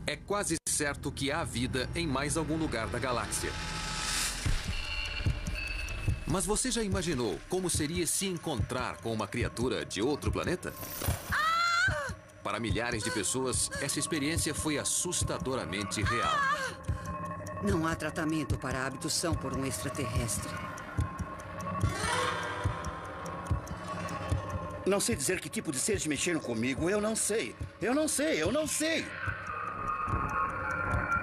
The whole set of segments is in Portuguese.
é quase certo que há vida em mais algum lugar da galáxia. Mas você já imaginou como seria se encontrar com uma criatura de outro planeta? Para milhares de pessoas, essa experiência foi assustadoramente real. Não há tratamento para a abdução por um extraterrestre. Não sei dizer que tipo de seres mexeram comigo. Eu não sei. Eu não sei. Eu não sei.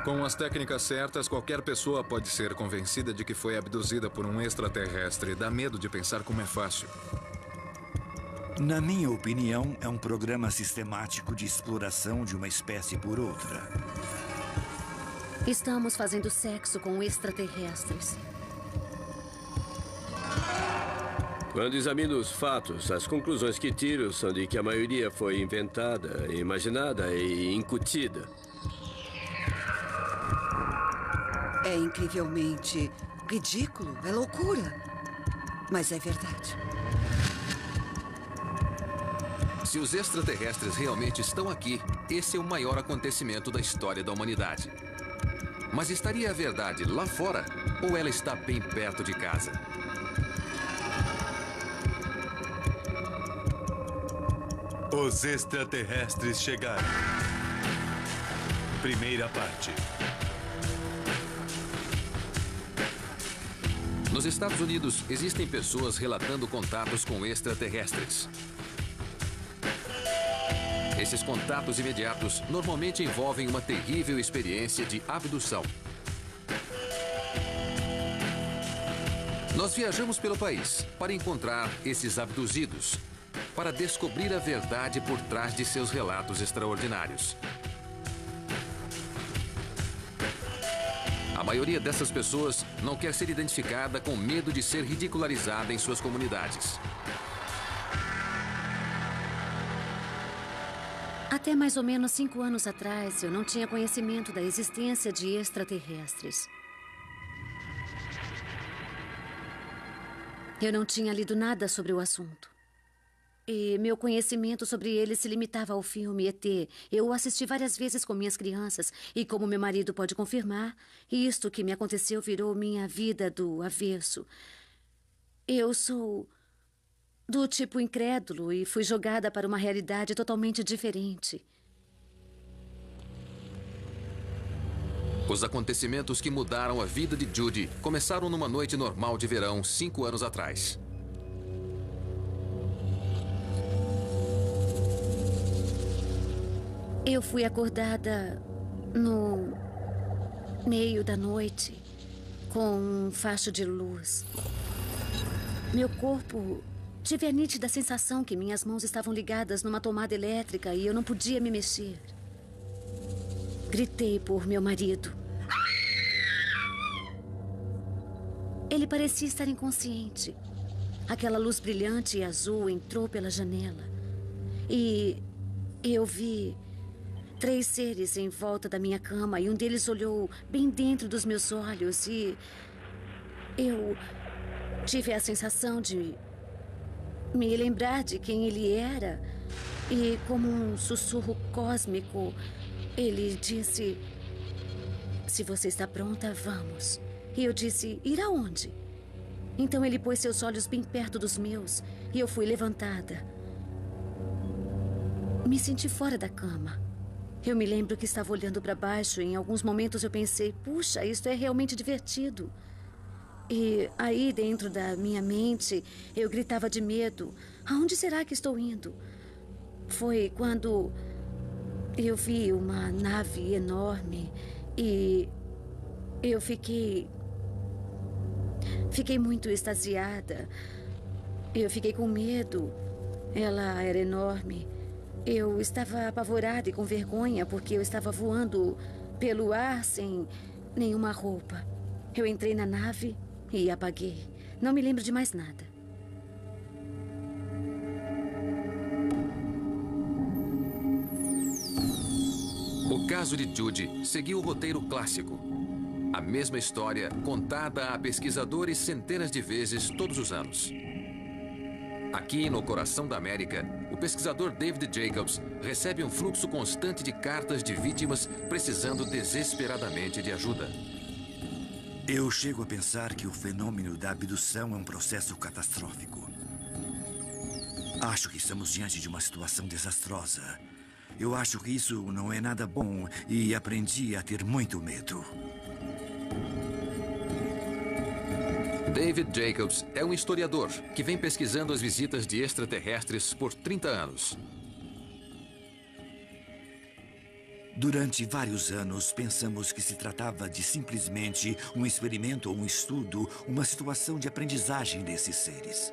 Com as técnicas certas, qualquer pessoa pode ser convencida de que foi abduzida por um extraterrestre. Dá medo de pensar como é fácil. Na minha opinião, é um programa sistemático de exploração de uma espécie por outra. Estamos fazendo sexo com extraterrestres. Quando examino os fatos, as conclusões que tiro são de que a maioria foi inventada, imaginada e incutida. É incrivelmente ridículo, é loucura. Mas é verdade. Se os extraterrestres realmente estão aqui, esse é o maior acontecimento da história da humanidade. Mas estaria a verdade lá fora ou ela está bem perto de casa? Os extraterrestres chegaram. Primeira parte. Nos Estados Unidos, existem pessoas relatando contatos com extraterrestres. Esses contatos imediatos normalmente envolvem uma terrível experiência de abdução. Nós viajamos pelo país para encontrar esses abduzidos, para descobrir a verdade por trás de seus relatos extraordinários. A maioria dessas pessoas não quer ser identificada com medo de ser ridicularizada em suas comunidades. Até mais ou menos 5 anos atrás, eu não tinha conhecimento da existência de extraterrestres. Eu não tinha lido nada sobre o assunto. E meu conhecimento sobre eles se limitava ao filme ET. Eu o assisti várias vezes com minhas crianças. E como meu marido pode confirmar, isto que me aconteceu virou minha vida do avesso. Eu sou do tipo incrédulo e fui jogada para uma realidade totalmente diferente. Os acontecimentos que mudaram a vida de Judy começaram numa noite normal de verão 5 anos atrás. Eu fui acordada no meio da noite com um facho de luz. Meu corpo... Tive a nítida sensação que minhas mãos estavam ligadas numa tomada elétrica e eu não podia me mexer. Gritei por meu marido. Ele parecia estar inconsciente. Aquela luz brilhante e azul entrou pela janela. E eu vi 3 seres em volta da minha cama e um deles olhou bem dentro dos meus olhos e eu tive a sensação de me lembrar de quem ele era. E como um sussurro cósmico, ele disse: "Se você está pronta, vamos." E eu disse: "Ir aonde?" Então ele pôs seus olhos bem perto dos meus e eu fui levantada. Me senti fora da cama. Eu me lembro que estava olhando para baixo e em alguns momentos eu pensei: puxa, isto é realmente divertido. E aí, dentro da minha mente, eu gritava de medo. Aonde será que estou indo? Foi quando eu vi uma nave enorme e eu fiquei muito extasiada. Eu fiquei com medo. Ela era enorme. Eu estava apavorada e com vergonha porque eu estava voando pelo ar sem nenhuma roupa. Eu entrei na nave e apaguei. Não me lembro de mais nada. O caso de Judy seguiu o roteiro clássico. A mesma história contada a pesquisadores centenas de vezes todos os anos. Aqui no coração da América, o pesquisador David Jacobs recebe um fluxo constante de cartas de vítimas precisando desesperadamente de ajuda. Eu chego a pensar que o fenômeno da abdução é um processo catastrófico. Acho que estamos diante de uma situação desastrosa. Eu acho que isso não é nada bom e aprendi a ter muito medo. David Jacobs é um historiador que vem pesquisando as visitas de extraterrestres por 30 anos. Durante vários anos, pensamos que se tratava de simplesmente um experimento ou um estudo, uma situação de aprendizagem desses seres.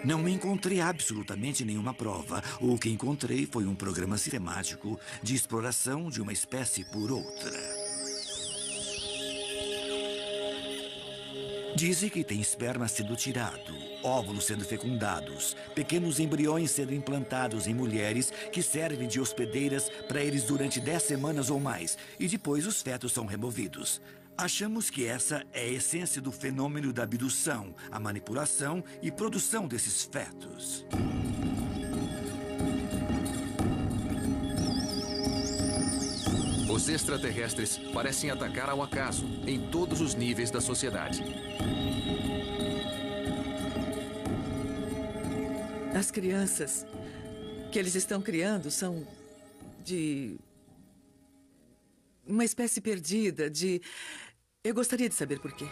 Não encontrei absolutamente nenhuma prova. O que encontrei foi um programa sistemático de exploração de uma espécie por outra. Dizem que tem esperma sendo tirado, óvulos sendo fecundados, pequenos embriões sendo implantados em mulheres que servem de hospedeiras para eles durante 10 semanas ou mais, e depois os fetos são removidos. Achamos que essa é a essência do fenômeno da abdução, a manipulação e produção desses fetos. Os extraterrestres parecem atacar ao acaso em todos os níveis da sociedade. As crianças que eles estão criando são de uma espécie perdida, de... Eu gostaria de saber por quê.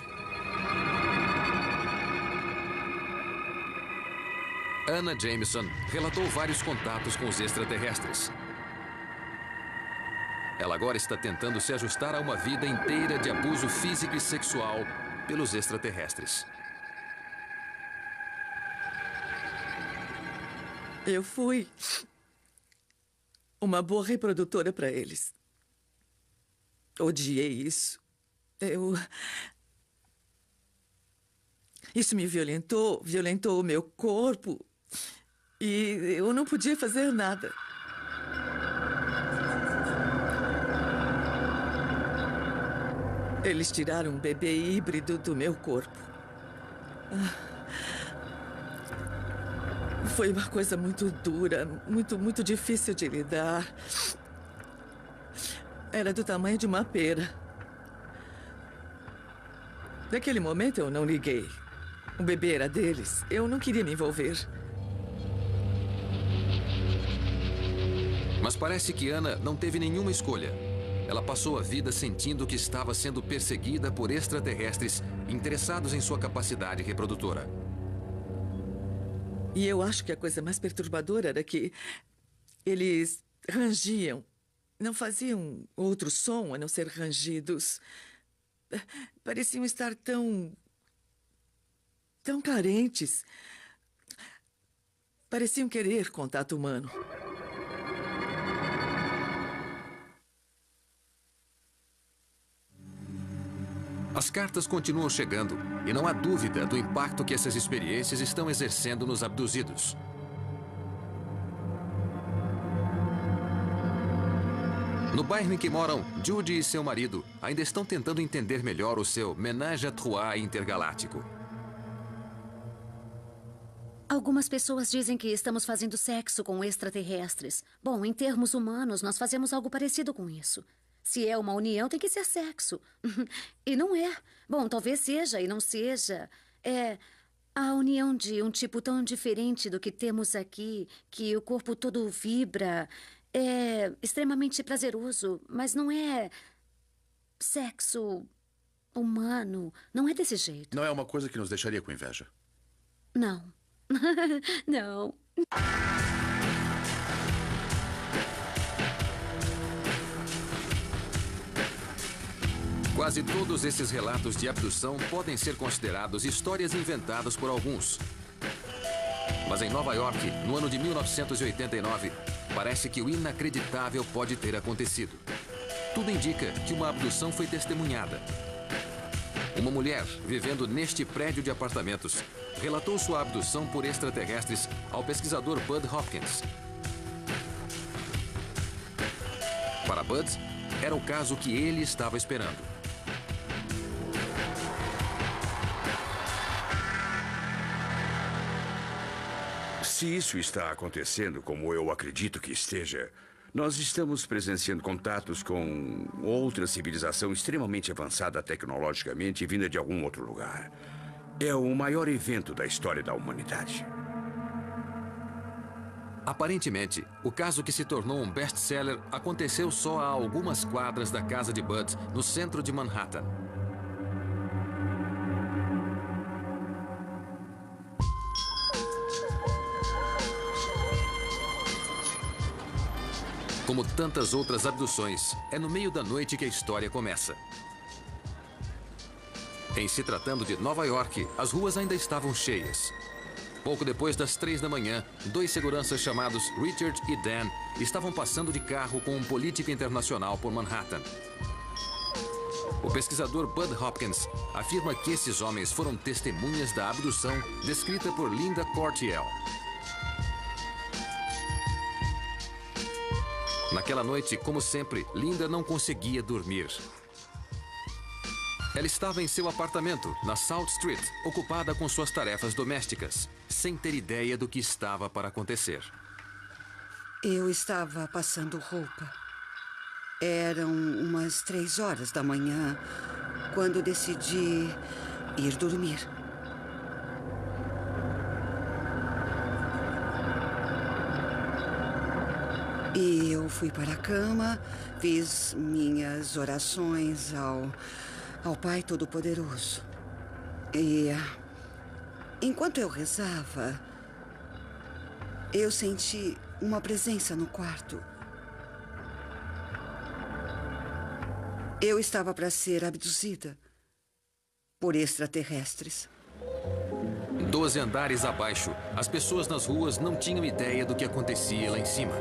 Anna Jameson relatou vários contatos com os extraterrestres. Ela agora está tentando se ajustar a uma vida inteira de abuso físico e sexual pelos extraterrestres. Eu fui uma boa reprodutora para eles. Odiei isso. Isso me violentou o meu corpo. E eu não podia fazer nada. Eles tiraram um bebê híbrido do meu corpo. Foi uma coisa muito dura, muito difícil de lidar. Era do tamanho de uma pera. Naquele momento eu não liguei. O bebê era deles. Eu não queria me envolver. Mas parece que Anna não teve nenhuma escolha. Ela passou a vida sentindo que estava sendo perseguida por extraterrestres interessados em sua capacidade reprodutora. E eu acho que a coisa mais perturbadora era que eles rangiam. Não faziam outro som a não ser rangidos. Pareciam estar tão carentes. Pareciam querer contato humano. As cartas continuam chegando e não há dúvida do impacto que essas experiências estão exercendo nos abduzidos. No bairro em que moram, Judy e seu marido ainda estão tentando entender melhor o seu ménage à trois intergaláctico. Algumas pessoas dizem que estamos fazendo sexo com extraterrestres. Bom, em termos humanos, nós fazemos algo parecido com isso. Se é uma união, tem que ser sexo. E não é. Bom, talvez seja e não seja. É a união de um tipo tão diferente do que temos aqui, que o corpo todo vibra. É extremamente prazeroso, mas não é sexo humano. Não é desse jeito. Não é uma coisa que nos deixaria com inveja. Não. Não. Quase todos esses relatos de abdução podem ser considerados histórias inventadas por alguns. Mas em Nova York, no ano de 1989, parece que o inacreditável pode ter acontecido. Tudo indica que uma abdução foi testemunhada. Uma mulher, vivendo neste prédio de apartamentos, relatou sua abdução por extraterrestres ao pesquisador Bud Hopkins. Para Bud, era o caso que ele estava esperando. Se isso está acontecendo como eu acredito que esteja, nós estamos presenciando contatos com outra civilização extremamente avançada tecnologicamente e vinda de algum outro lugar. É o maior evento da história da humanidade. Aparentemente, o caso que se tornou um best-seller aconteceu só a algumas quadras da casa de Bud, no centro de Manhattan. Como tantas outras abduções, é no meio da noite que a história começa. Em se tratando de Nova York, as ruas ainda estavam cheias. Pouco depois das 3 da manhã, 2 seguranças chamados Richard e Dan estavam passando de carro com um político internacional por Manhattan. O pesquisador Bud Hopkins afirma que esses homens foram testemunhas da abdução descrita por Linda Cortiel. Naquela noite, como sempre, Linda não conseguia dormir. Ela estava em seu apartamento, na South Street, ocupada com suas tarefas domésticas, sem ter ideia do que estava para acontecer. Eu estava passando roupa. Eram umas 3 horas da manhã, quando decidi ir dormir. E eu fui para a cama, fiz minhas orações ao Pai Todo-Poderoso. E enquanto eu rezava, eu senti uma presença no quarto. Eu estava para ser abduzida por extraterrestres. 12 andares abaixo, as pessoas nas ruas não tinham ideia do que acontecia lá em cima.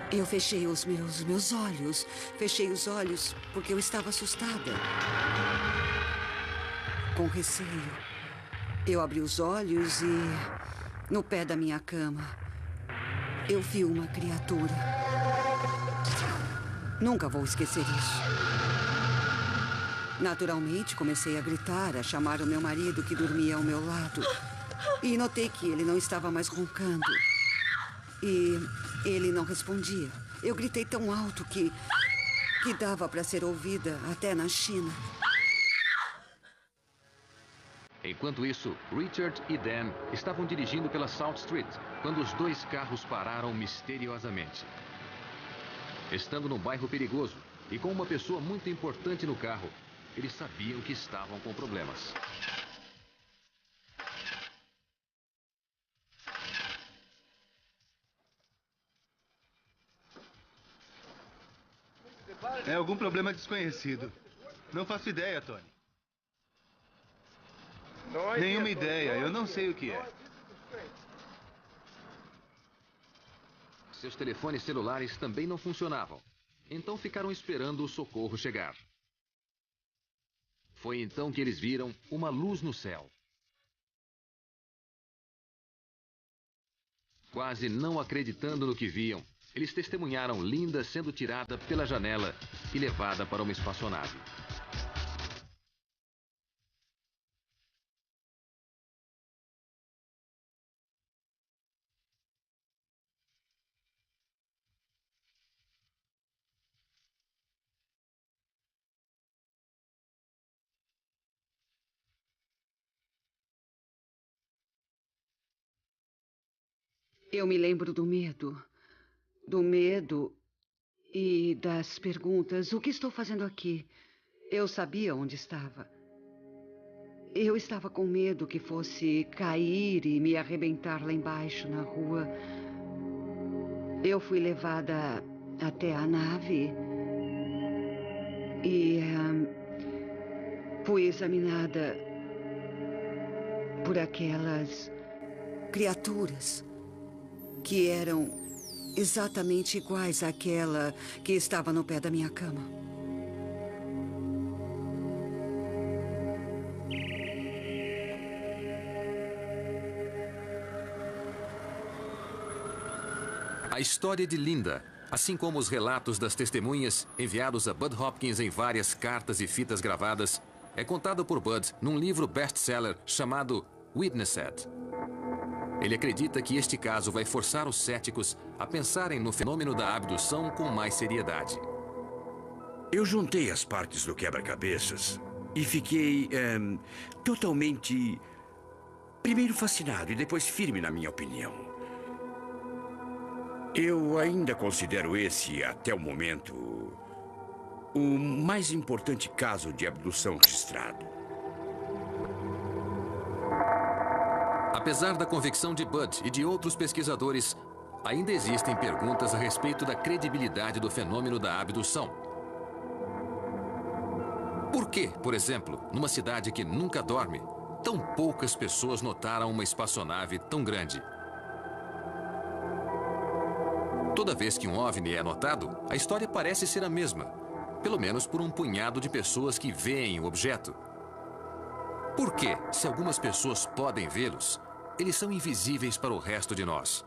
Eu fechei os meus olhos. Fechei os olhos porque eu estava assustada. Com receio. Eu abri os olhos e, no pé da minha cama, eu vi uma criatura. Nunca vou esquecer isso. Naturalmente, comecei a gritar, a chamar o meu marido que dormia ao meu lado. E notei que ele não estava mais roncando. E ele não respondia. Eu gritei tão alto que dava para ser ouvida até na China. Enquanto isso, Richard e Dan estavam dirigindo pela South Street, quando os 2 carros pararam misteriosamente. Estando num bairro perigoso e com uma pessoa muito importante no carro, eles sabiam que estavam com problemas. É algum problema desconhecido. Não faço ideia, Tony. Nenhuma ideia. Eu não sei o que é. Seus telefones celulares também não funcionavam. Então ficaram esperando o socorro chegar. Foi então que eles viram uma luz no céu. Quase não acreditando no que viam, eles testemunharam Linda sendo tirada pela janela e levada para uma espaçonave. Eu me lembro do medo. Do medo e das perguntas. O que estou fazendo aqui? Eu sabia onde estava. Eu estava com medo que fosse cair e me arrebentar lá embaixo na rua. Eu fui levada até a nave e fui examinada por aquelas criaturas que eram exatamente iguais àquela que estava no pé da minha cama. A história de Linda, assim como os relatos das testemunhas enviados a Bud Hopkins em várias cartas e fitas gravadas, é contada por Bud num livro best-seller chamado Witnessed. Ele acredita que este caso vai forçar os céticos a pensarem no fenômeno da abdução com mais seriedade. Eu juntei as partes do quebra-cabeças e fiquei totalmente, primeiro fascinado e depois firme na minha opinião. Eu ainda considero esse, até o momento, o mais importante caso de abdução registrado. Apesar da convicção de Bud e de outros pesquisadores, ainda existem perguntas a respeito da credibilidade do fenômeno da abdução. Por que, por exemplo, numa cidade que nunca dorme, tão poucas pessoas notaram uma espaçonave tão grande? Toda vez que um OVNI é notado, a história parece ser a mesma, pelo menos por um punhado de pessoas que veem o objeto. Por que, se algumas pessoas podem vê-los, eles são invisíveis para o resto de nós?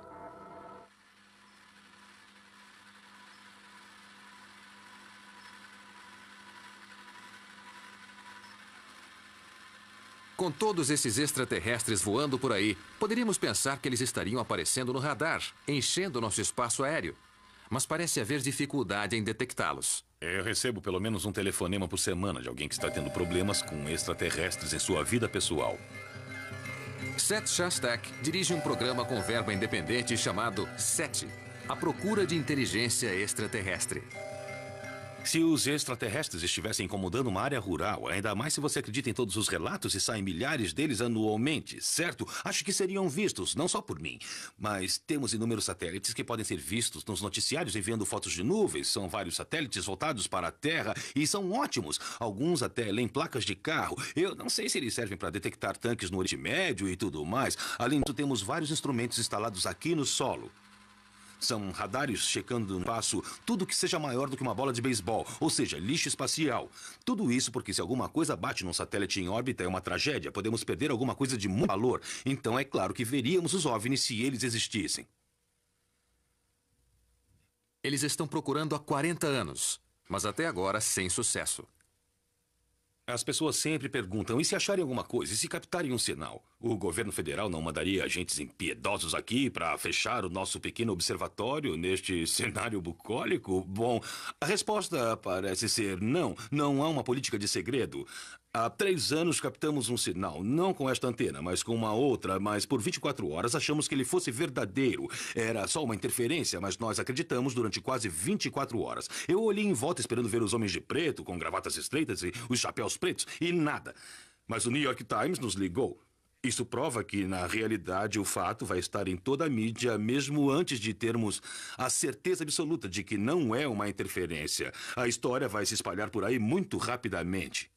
Com todos esses extraterrestres voando por aí, poderíamos pensar que eles estariam aparecendo no radar, enchendo nosso espaço aéreo. Mas parece haver dificuldade em detectá-los. Eu recebo pelo menos um telefonema por semana de alguém que está tendo problemas com extraterrestres em sua vida pessoal. Seth Shostak dirige um programa com verba independente chamado SET, a procura de inteligência extraterrestre. Se os extraterrestres estivessem incomodando uma área rural, ainda mais se você acredita em todos os relatos e saem milhares deles anualmente, certo? Acho que seriam vistos, não só por mim. Mas temos inúmeros satélites que podem ser vistos nos noticiários enviando fotos de nuvens. São vários satélites voltados para a Terra e são ótimos. Alguns até leem placas de carro. Eu não sei se eles servem para detectar tanques no Oriente Médio e tudo mais. Além disso, temos vários instrumentos instalados aqui no solo. São radares checando no espaço tudo que seja maior do que uma bola de beisebol, ou seja, lixo espacial. Tudo isso porque se alguma coisa bate num satélite em órbita é uma tragédia, podemos perder alguma coisa de muito valor. Então é claro que veríamos os OVNIs se eles existissem. Eles estão procurando há 40 anos, mas até agora sem sucesso. As pessoas sempre perguntam, e se acharem alguma coisa, e se captarem um sinal? O governo federal não mandaria agentes impiedosos aqui para fechar o nosso pequeno observatório neste cenário bucólico? Bom, a resposta parece ser não. Não há uma política de segredo. Há 3 anos captamos um sinal, não com esta antena, mas com uma outra, mas por 24 horas achamos que ele fosse verdadeiro. Era só uma interferência, mas nós acreditamos durante quase 24 horas. Eu olhei em volta esperando ver os homens de preto, com gravatas estreitas e os chapéus pretos, e nada. Mas o New York Times nos ligou. Isso prova que, na realidade, o fato vai estar em toda a mídia, mesmo antes de termos a certeza absoluta de que não é uma interferência. A história vai se espalhar por aí muito rapidamente.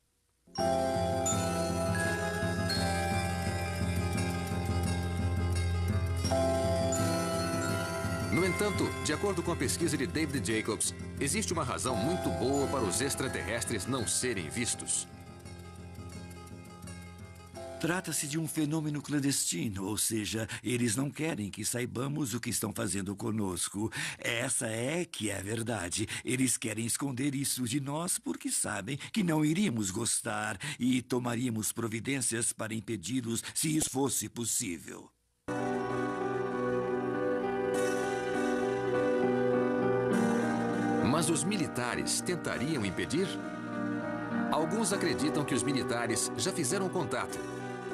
No entanto, de acordo com a pesquisa de David Jacobs, existe uma razão muito boa para os extraterrestres não serem vistos. Trata-se de um fenômeno clandestino, ou seja, eles não querem que saibamos o que estão fazendo conosco. Essa é que é a verdade. Eles querem esconder isso de nós porque sabem que não iríamos gostar e tomaríamos providências para impedi-los se isso fosse possível. Mas os militares tentariam impedir? Alguns acreditam que os militares já fizeram contato.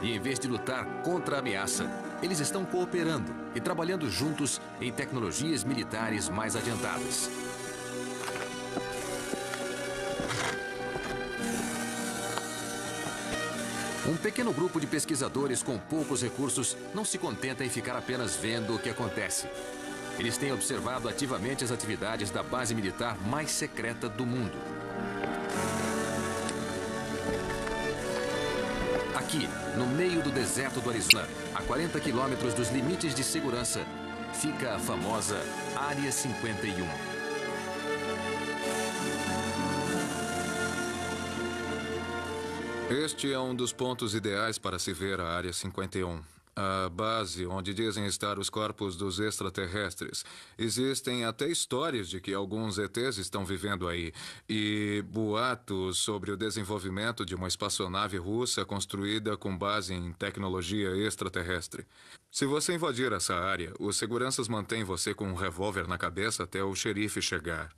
E em vez de lutar contra a ameaça, eles estão cooperando e trabalhando juntos em tecnologias militares mais adiantadas. Um pequeno grupo de pesquisadores com poucos recursos não se contenta em ficar apenas vendo o que acontece. Eles têm observado ativamente as atividades da base militar mais secreta do mundo. Aqui, no meio do deserto do Arizona, a 40 quilômetros dos limites de segurança, fica a famosa Área 51. Este é um dos pontos ideais para se ver a Área 51. A base onde dizem estar os corpos dos extraterrestres. Existem até histórias de que alguns ETs estão vivendo aí. E boatos sobre o desenvolvimento de uma espaçonave russa construída com base em tecnologia extraterrestre. Se você invadir essa área, os seguranças mantêm você com um revólver na cabeça até o xerife chegar.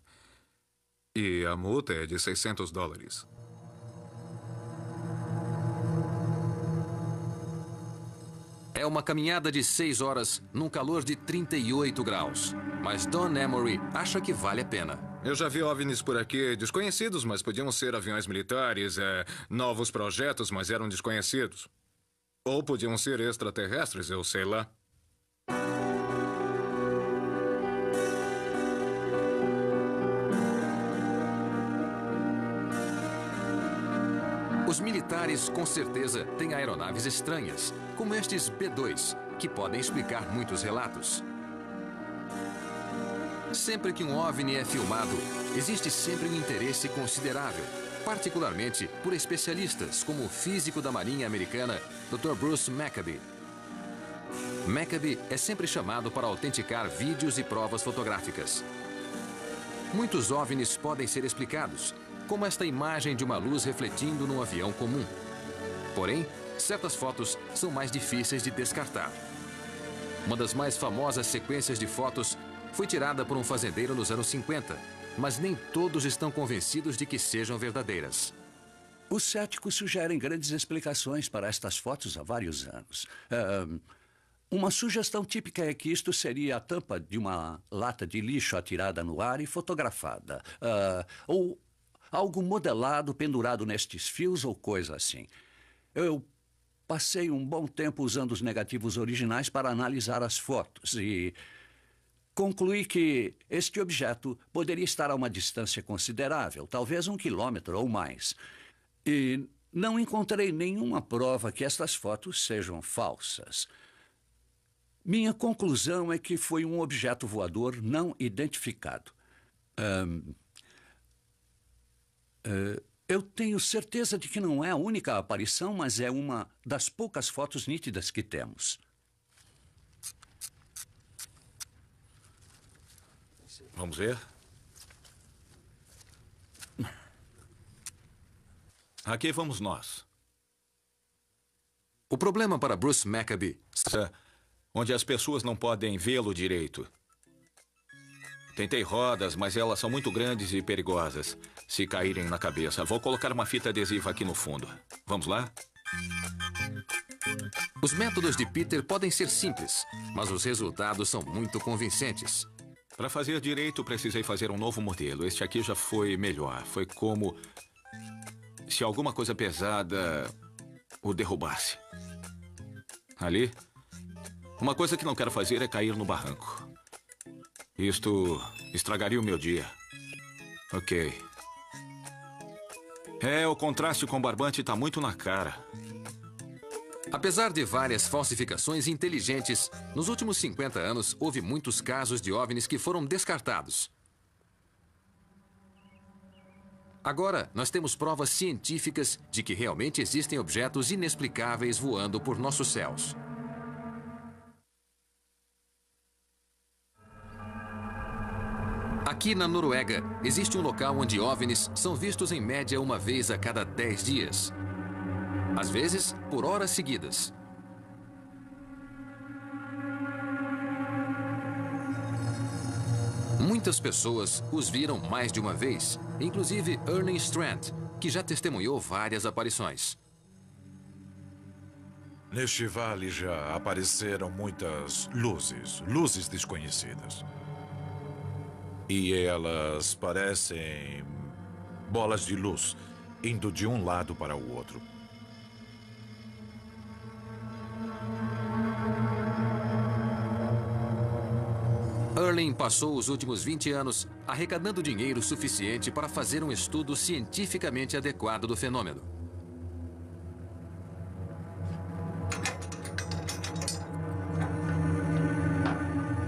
E a multa é de $600. É uma caminhada de 6 horas num calor de 38 graus. Mas Don Emory acha que vale a pena. Eu já vi OVNIs por aqui, desconhecidos, mas podiam ser aviões militares, novos projetos, mas eram desconhecidos. Ou podiam ser extraterrestres, eu sei lá. Os militares, com certeza, têm aeronaves estranhas, como estes B-2, que podem explicar muitos relatos. Sempre que um OVNI é filmado, existe sempre um interesse considerável, particularmente por especialistas como o físico da Marinha Americana, Dr. Bruce Maccabee. Maccabee é sempre chamado para autenticar vídeos e provas fotográficas. Muitos OVNIs podem ser explicados, como esta imagem de uma luz refletindo num avião comum. Porém, certas fotos são mais difíceis de descartar. Uma das mais famosas sequências de fotos foi tirada por um fazendeiro nos anos 50, mas nem todos estão convencidos de que sejam verdadeiras. Os céticos sugerem grandes explicações para estas fotos há vários anos. Uma sugestão típica é que isto seria a tampa de uma lata de lixo atirada no ar e fotografada. Ou algo modelado pendurado nestes fios ou coisa assim. Eu passei um bom tempo usando os negativos originais para analisar as fotos e concluí que este objeto poderia estar a uma distância considerável, talvez 1 quilômetro ou mais. E não encontrei nenhuma prova que estas fotos sejam falsas. Minha conclusão é que foi um objeto voador não identificado. Eu tenho certeza de que não é a única aparição, mas é uma das poucas fotos nítidas que temos. Vamos ver? Aqui vamos nós. O problema para Bruce Maccabee... Onde as pessoas não podem vê-lo direito. Tentei rodas, mas elas são muito grandes e perigosas se caírem na cabeça. Vou colocar uma fita adesiva aqui no fundo. Vamos lá? Os métodos de Peter podem ser simples, mas os resultados são muito convincentes. Para fazer direito, precisei fazer um novo modelo. Este aqui já foi melhor. Foi como se alguma coisa pesada o derrubasse. Ali, uma coisa que não quero fazer é cair no barranco. Isto estragaria o meu dia. Ok. O contraste com o barbante está muito na cara. Apesar de várias falsificações inteligentes, nos últimos 50 anos houve muitos casos de OVNIs que foram descartados. Agora, nós temos provas científicas de que realmente existem objetos inexplicáveis voando por nossos céus. Aqui na Noruega, existe um local onde OVNIs são vistos em média uma vez a cada 10 dias. Às vezes, por horas seguidas. Muitas pessoas os viram mais de uma vez, inclusive Ernie Strand, que já testemunhou várias aparições. Neste vale já apareceram muitas luzes desconhecidas. E elas parecem bolas de luz, indo de um lado para o outro. Erling passou os últimos 20 anos arrecadando dinheiro suficiente para fazer um estudo cientificamente adequado do fenômeno.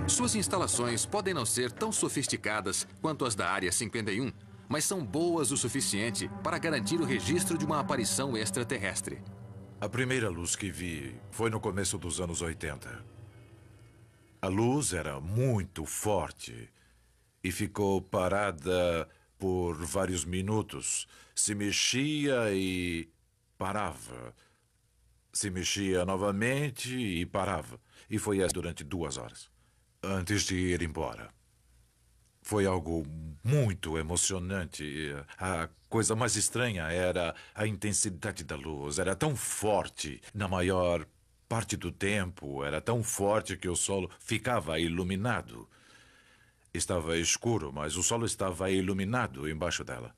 Suas instalações podem não ser tão sofisticadas quanto as da Área 51, mas são boas o suficiente para garantir o registro de uma aparição extraterrestre. A primeira luz que vi foi no começo dos anos 80. A luz era muito forte e ficou parada por vários minutos. Se mexia e parava. Se mexia novamente e parava. E foi assim durante 2 horas, antes de ir embora. Foi algo muito emocionante. A coisa mais estranha era a intensidade da luz. Era tão forte na maior parte do tempo. Era tão forte que o solo ficava iluminado. Estava escuro, mas o solo estava iluminado embaixo dela.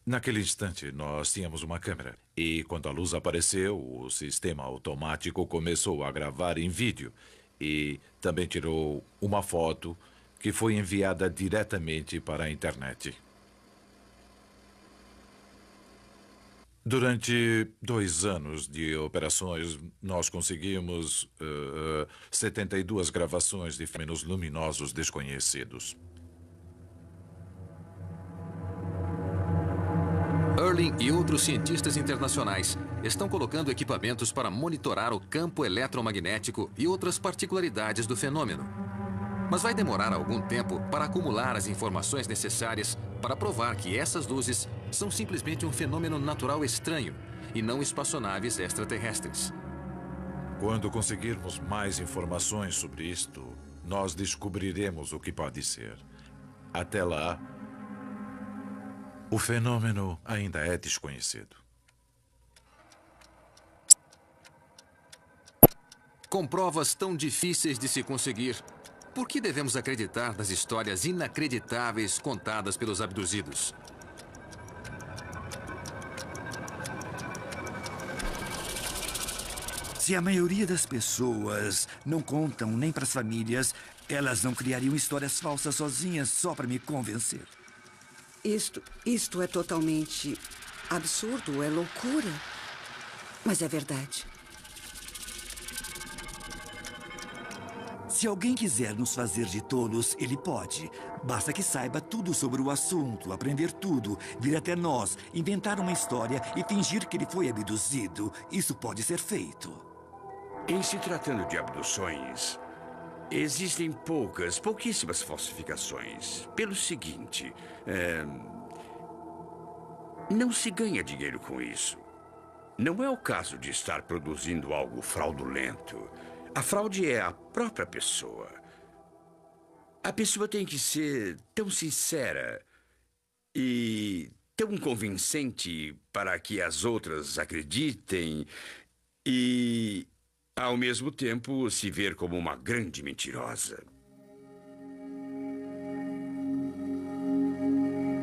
Naquele instante, nós tínhamos uma câmera. E quando a luz apareceu, o sistema automático começou a gravar em vídeo. E também tirou uma foto que foi enviada diretamente para a internet. Durante 2 anos de operações, nós conseguimos 72 gravações de fenômenos luminosos desconhecidos. Erling e outros cientistas internacionais estão colocando equipamentos para monitorar o campo eletromagnético e outras particularidades do fenômeno. Mas vai demorar algum tempo para acumular as informações necessárias para provar que essas luzes são simplesmente um fenômeno natural estranho e não espaçonaves extraterrestres. Quando conseguirmos mais informações sobre isto, nós descobriremos o que pode ser. Até lá, o fenômeno ainda é desconhecido. Com provas tão difíceis de se conseguir, por que devemos acreditar nas histórias inacreditáveis contadas pelos abduzidos? Se a maioria das pessoas não contam nem para as famílias, elas não criariam histórias falsas sozinhas só para me convencer. Isto é totalmente absurdo, é loucura. Mas é verdade. Se alguém quiser nos fazer de tolos, ele pode. Basta que saiba tudo sobre o assunto, aprender tudo, vir até nós, inventar uma história e fingir que ele foi abduzido. Isso pode ser feito. Em se tratando de abduções, existem pouquíssimas falsificações. Pelo seguinte, não se ganha dinheiro com isso. Não é o caso de estar produzindo algo fraudulento. A fraude é a própria pessoa. A pessoa tem que ser tão sincera e tão convincente para que as outras acreditem e, ao mesmo tempo, se ver como uma grande mentirosa.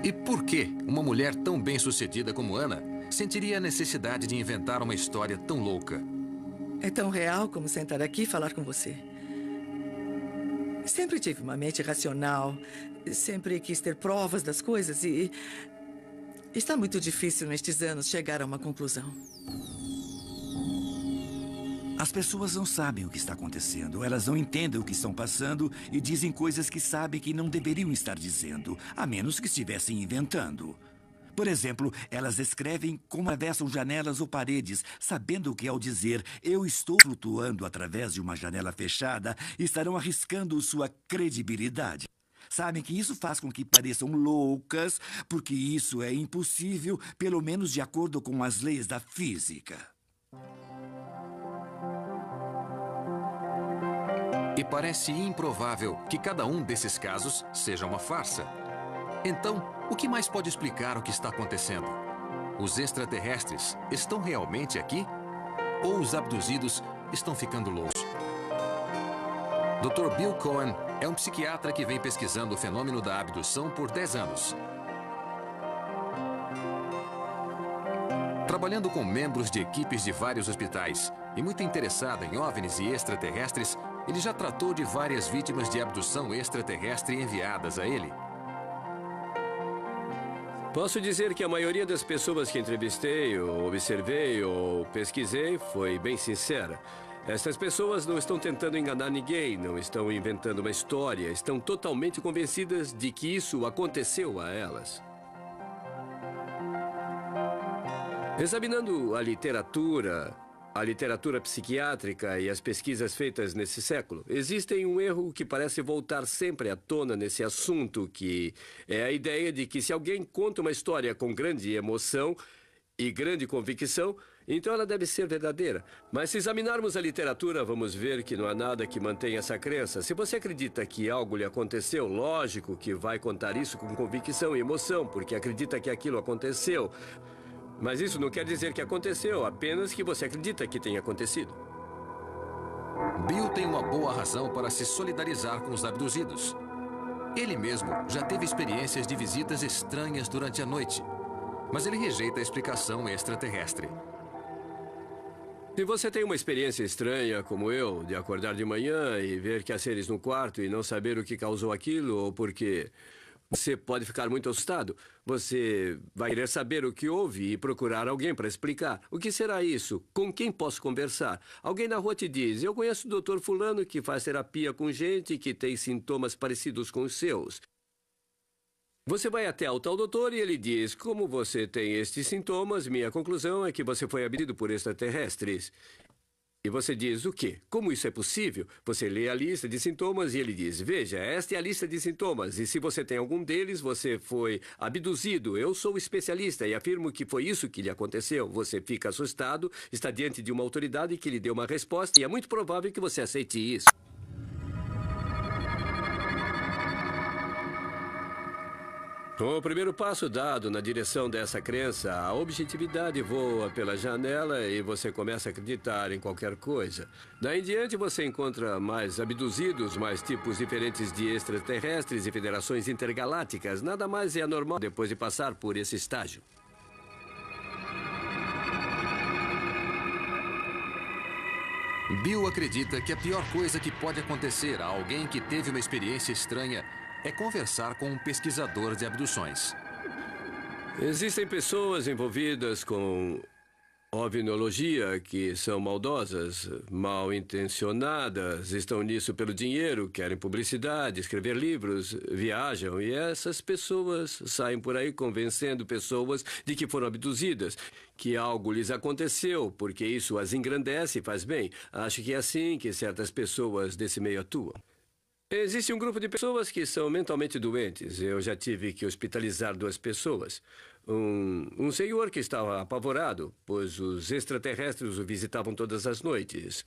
E por que uma mulher tão bem-sucedida como Ana sentiria a necessidade de inventar uma história tão louca? É tão real como sentar aqui e falar com você. Sempre tive uma mente racional, sempre quis ter provas das coisas e está muito difícil nestes anos chegar a uma conclusão. As pessoas não sabem o que está acontecendo, elas não entendem o que estão passando e dizem coisas que sabem que não deveriam estar dizendo, a menos que estivessem inventando. Por exemplo, elas escrevem como atravessam janelas ou paredes, sabendo que ao dizer "eu estou flutuando através de uma janela fechada", estarão arriscando sua credibilidade. Sabem que isso faz com que pareçam loucas, porque isso é impossível, pelo menos de acordo com as leis da física. E parece improvável que cada um desses casos seja uma farsa. Então, o que mais pode explicar o que está acontecendo? Os extraterrestres estão realmente aqui? Ou os abduzidos estão ficando loucos? Dr. Bill Cohen é um psiquiatra que vem pesquisando o fenômeno da abdução por 10 anos. Trabalhando com membros de equipes de vários hospitais e muito interessado em OVNIs e extraterrestres, ele já tratou de várias vítimas de abdução extraterrestre enviadas a ele. Posso dizer que a maioria das pessoas que entrevistei, ou observei, ou pesquisei foi bem sincera. Essas pessoas não estão tentando enganar ninguém, não estão inventando uma história, estão totalmente convencidas de que isso aconteceu a elas. Examinando a literatura psiquiátrica e as pesquisas feitas nesse século, existe um erro que parece voltar sempre à tona nesse assunto, que é a ideia de que se alguém conta uma história com grande emoção e grande convicção, então ela deve ser verdadeira. Mas se examinarmos a literatura, vamos ver que não há nada que mantenha essa crença. Se você acredita que algo lhe aconteceu, lógico que vai contar isso com convicção e emoção, porque acredita que aquilo aconteceu. Mas isso não quer dizer que aconteceu, apenas que você acredita que tenha acontecido. Bill tem uma boa razão para se solidarizar com os abduzidos. Ele mesmo já teve experiências de visitas estranhas durante a noite, mas ele rejeita a explicação extraterrestre. Se você tem uma experiência estranha, como eu, de acordar de manhã e ver que há seres no quarto e não saber o que causou aquilo ou por quê, você pode ficar muito assustado. Você vai querer saber o que houve e procurar alguém para explicar. O que será isso? Com quem posso conversar? Alguém na rua te diz: eu conheço o Dr. Fulano que faz terapia com gente que tem sintomas parecidos com os seus. Você vai até o tal doutor e ele diz: como você tem estes sintomas, minha conclusão é que você foi abduzido por extraterrestres. E você diz: o quê? Como isso é possível? Você lê a lista de sintomas e ele diz: veja, esta é a lista de sintomas. E se você tem algum deles, você foi abduzido. Eu sou especialista e afirmo que foi isso que lhe aconteceu. Você fica assustado, está diante de uma autoridade que lhe deu uma resposta e é muito provável que você aceite isso. Com o primeiro passo dado na direção dessa crença, a objetividade voa pela janela e você começa a acreditar em qualquer coisa. Daí em diante você encontra mais abduzidos, mais tipos diferentes de extraterrestres e federações intergalácticas. Nada mais é anormal depois de passar por esse estágio. Bill acredita que a pior coisa que pode acontecer a alguém que teve uma experiência estranha é conversar com um pesquisador de abduções. Existem pessoas envolvidas com ovniologia que são maldosas, mal intencionadas, estão nisso pelo dinheiro, querem publicidade, escrever livros, viajam e essas pessoas saem por aí convencendo pessoas de que foram abduzidas, que algo lhes aconteceu, porque isso as engrandece e faz bem. Acho que é assim que certas pessoas desse meio atuam. Existe um grupo de pessoas que são mentalmente doentes. Eu já tive que hospitalizar 2 pessoas. Um senhor que estava apavorado, pois os extraterrestres o visitavam todas as noites.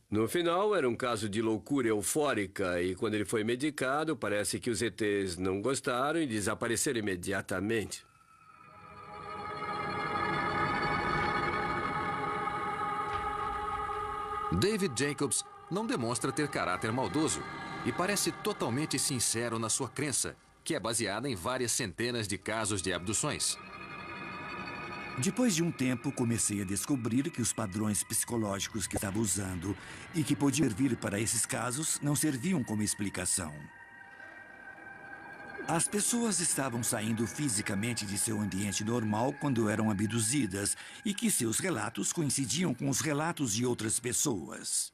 No final, era um caso de loucura eufórica e quando ele foi medicado, parece que os ETs não gostaram e desapareceram imediatamente. David Jacobs não demonstra ter caráter maldoso e parece totalmente sincero na sua crença, que é baseada em várias centenas de casos de abduções. Depois de um tempo, comecei a descobrir que os padrões psicológicos que estava usando e que podiam servir para esses casos não serviam como explicação. As pessoas estavam saindo fisicamente de seu ambiente normal quando eram abduzidas e que seus relatos coincidiam com os relatos de outras pessoas.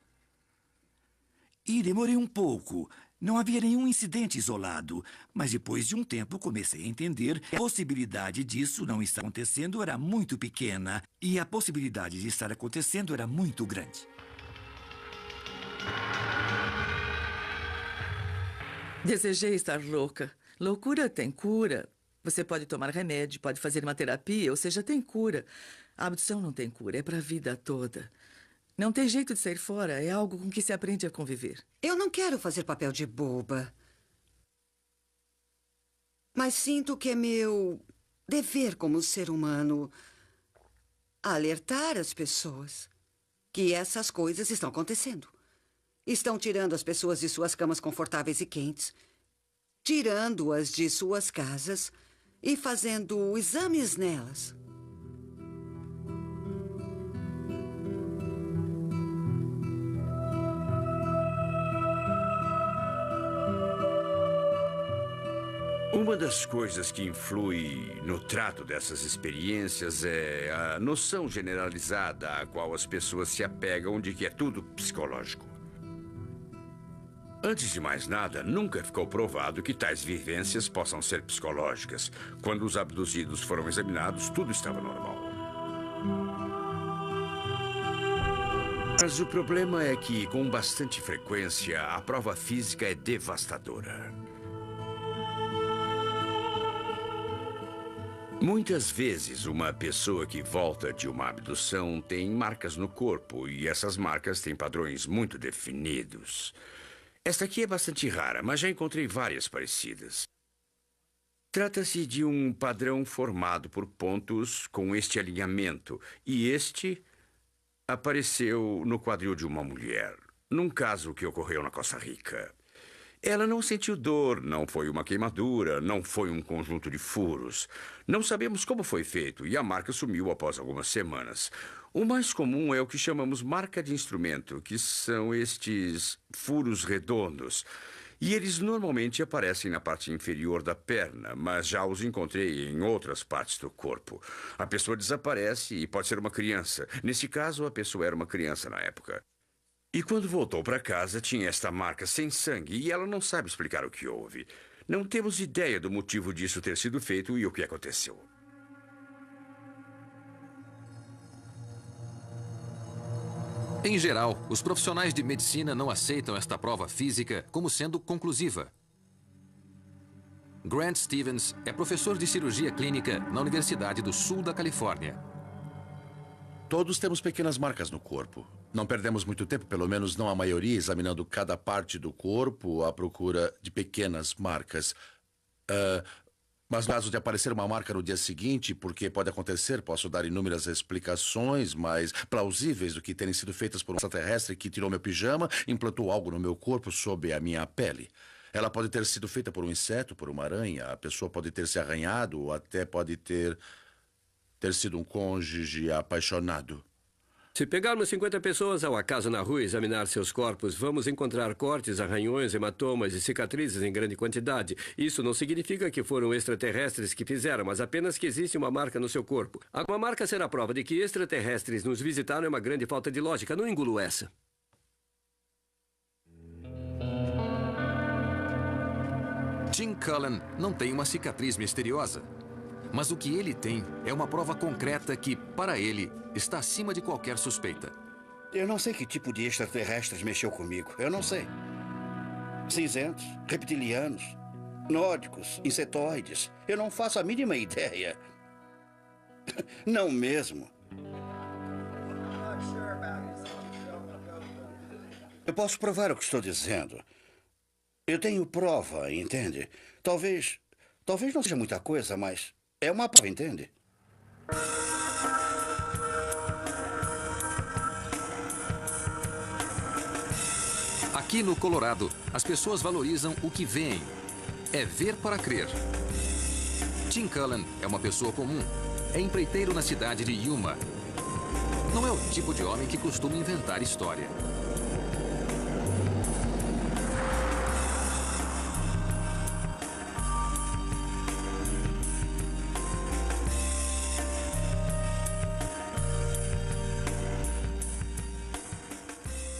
E demorei um pouco. Não havia nenhum incidente isolado, mas depois de um tempo comecei a entender que a possibilidade disso não estar acontecendo era muito pequena e a possibilidade de estar acontecendo era muito grande. Desejei estar louca. Loucura tem cura. Você pode tomar remédio, pode fazer uma terapia, ou seja, tem cura. A abdução não tem cura, é para a vida toda. Não tem jeito de sair fora, é algo com que se aprende a conviver. Eu não quero fazer papel de boba. Mas sinto que é meu dever como ser humano alertar as pessoas que essas coisas estão acontecendo. Estão tirando as pessoas de suas camas confortáveis e quentes, tirando-as de suas casas e fazendo exames nelas. Uma das coisas que influi no trato dessas experiências é a noção generalizada a qual as pessoas se apegam de que é tudo psicológico. Antes de mais nada, nunca ficou provado que tais vivências possam ser psicológicas. Quando os abduzidos foram examinados, tudo estava normal. Mas o problema é que, com bastante frequência, a prova física é devastadora. Muitas vezes, uma pessoa que volta de uma abdução tem marcas no corpo, e essas marcas têm padrões muito definidos. Esta aqui é bastante rara, mas já encontrei várias parecidas. Trata-se de um padrão formado por pontos com este alinhamento, e este apareceu no quadril de uma mulher, num caso que ocorreu na Costa Rica. Ela não sentiu dor, não foi uma queimadura, não foi um conjunto de furos. Não sabemos como foi feito e a marca sumiu após algumas semanas. O mais comum é o que chamamos marca de instrumento, que são estes furos redondos. E eles normalmente aparecem na parte inferior da perna, mas já os encontrei em outras partes do corpo. A pessoa desaparece e pode ser uma criança. Nesse caso, a pessoa era uma criança na época. E quando voltou para casa, tinha esta marca sem sangue e ela não sabe explicar o que houve. Não temos ideia do motivo disso ter sido feito e o que aconteceu. Em geral, os profissionais de medicina não aceitam esta prova física como sendo conclusiva. Grant Stevens é professor de cirurgia clínica na Universidade do Sul da Califórnia. Todos temos pequenas marcas no corpo. Não perdemos muito tempo, pelo menos não a maioria, examinando cada parte do corpo à procura de pequenas marcas. Mas no caso de aparecer uma marca no dia seguinte, porque pode acontecer, posso dar inúmeras explicações mais plausíveis do que terem sido feitas por um extraterrestre que tirou meu pijama e implantou algo no meu corpo sob a minha pele. Ela pode ter sido feita por um inseto, por uma aranha, a pessoa pode ter se arranhado ou até pode ter sido um cônjuge apaixonado. Se pegarmos 50 pessoas ao acaso na rua e examinar seus corpos, vamos encontrar cortes, arranhões, hematomas e cicatrizes em grande quantidade. Isso não significa que foram extraterrestres que fizeram, mas apenas que existe uma marca no seu corpo. Uma marca ser a prova de que extraterrestres nos visitaram é uma grande falta de lógica. Não engulo essa. Tim Cullen não tem uma cicatriz misteriosa. Mas o que ele tem é uma prova concreta que, para ele, está acima de qualquer suspeita. Eu não sei que tipo de extraterrestres mexeu comigo. Eu não sei. Cinzentos, reptilianos, nórdicos, insetoides. Eu não faço a mínima ideia. Não mesmo. Eu posso provar o que estou dizendo. Eu tenho prova, entende? Talvez não seja muita coisa, mas é uma prova, entende? Aqui no Colorado, as pessoas valorizam o que veem. É ver para crer. Tim Cullen é uma pessoa comum. É empreiteiro na cidade de Yuma. Não é o tipo de homem que costuma inventar história.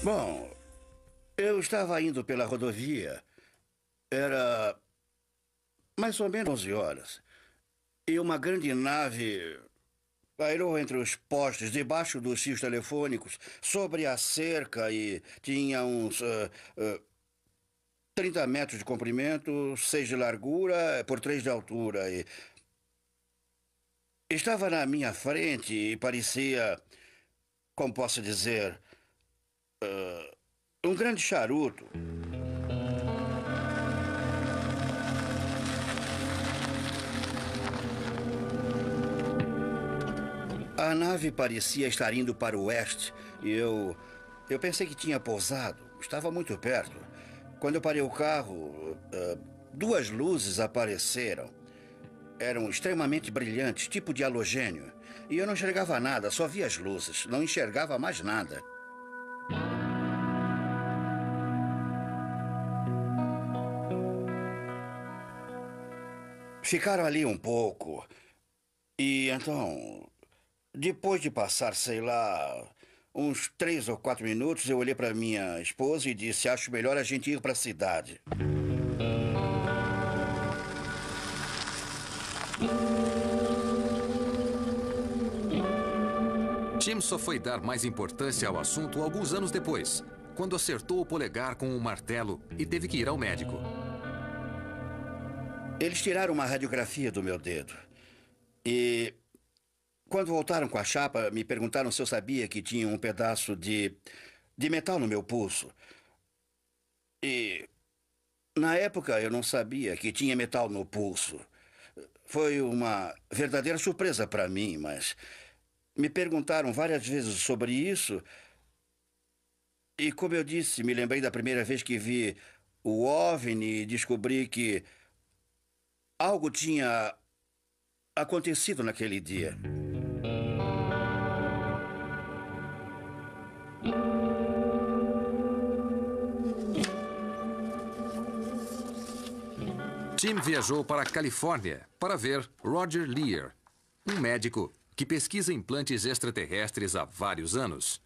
Bom, eu estava indo pela rodovia. Era mais ou menos 11 horas. E uma grande nave pairou entre os postes, debaixo dos fios telefônicos, sobre a cerca e tinha uns 30 metros de comprimento, 6 de largura por 3 de altura. E estava na minha frente e parecia, como posso dizer, um grande charuto. A nave parecia estar indo para o oeste e eu pensei que tinha pousado. Estava muito perto. Quando eu parei o carro, 2 luzes apareceram. Eram extremamente brilhantes, tipo de halogênio. E eu não enxergava nada, só via as luzes. Não enxergava mais nada. Ficaram ali um pouco. E então, depois de passar, sei lá, uns 3 ou 4 minutos, eu olhei para minha esposa e disse: acho melhor a gente ir para a cidade. Tim só foi dar mais importância ao assunto alguns anos depois, quando acertou o polegar com um martelo e teve que ir ao médico. Eles tiraram uma radiografia do meu dedo. E quando voltaram com a chapa, me perguntaram se eu sabia que tinha um pedaço de metal no meu pulso. E na época eu não sabia que tinha metal no pulso. Foi uma verdadeira surpresa para mim, mas me perguntaram várias vezes sobre isso. E como eu disse, me lembrei da primeira vez que vi o OVNI e descobri que algo tinha acontecido naquele dia. Tim viajou para a Califórnia para ver Roger Lear, um médico que pesquisa implantes extraterrestres há vários anos.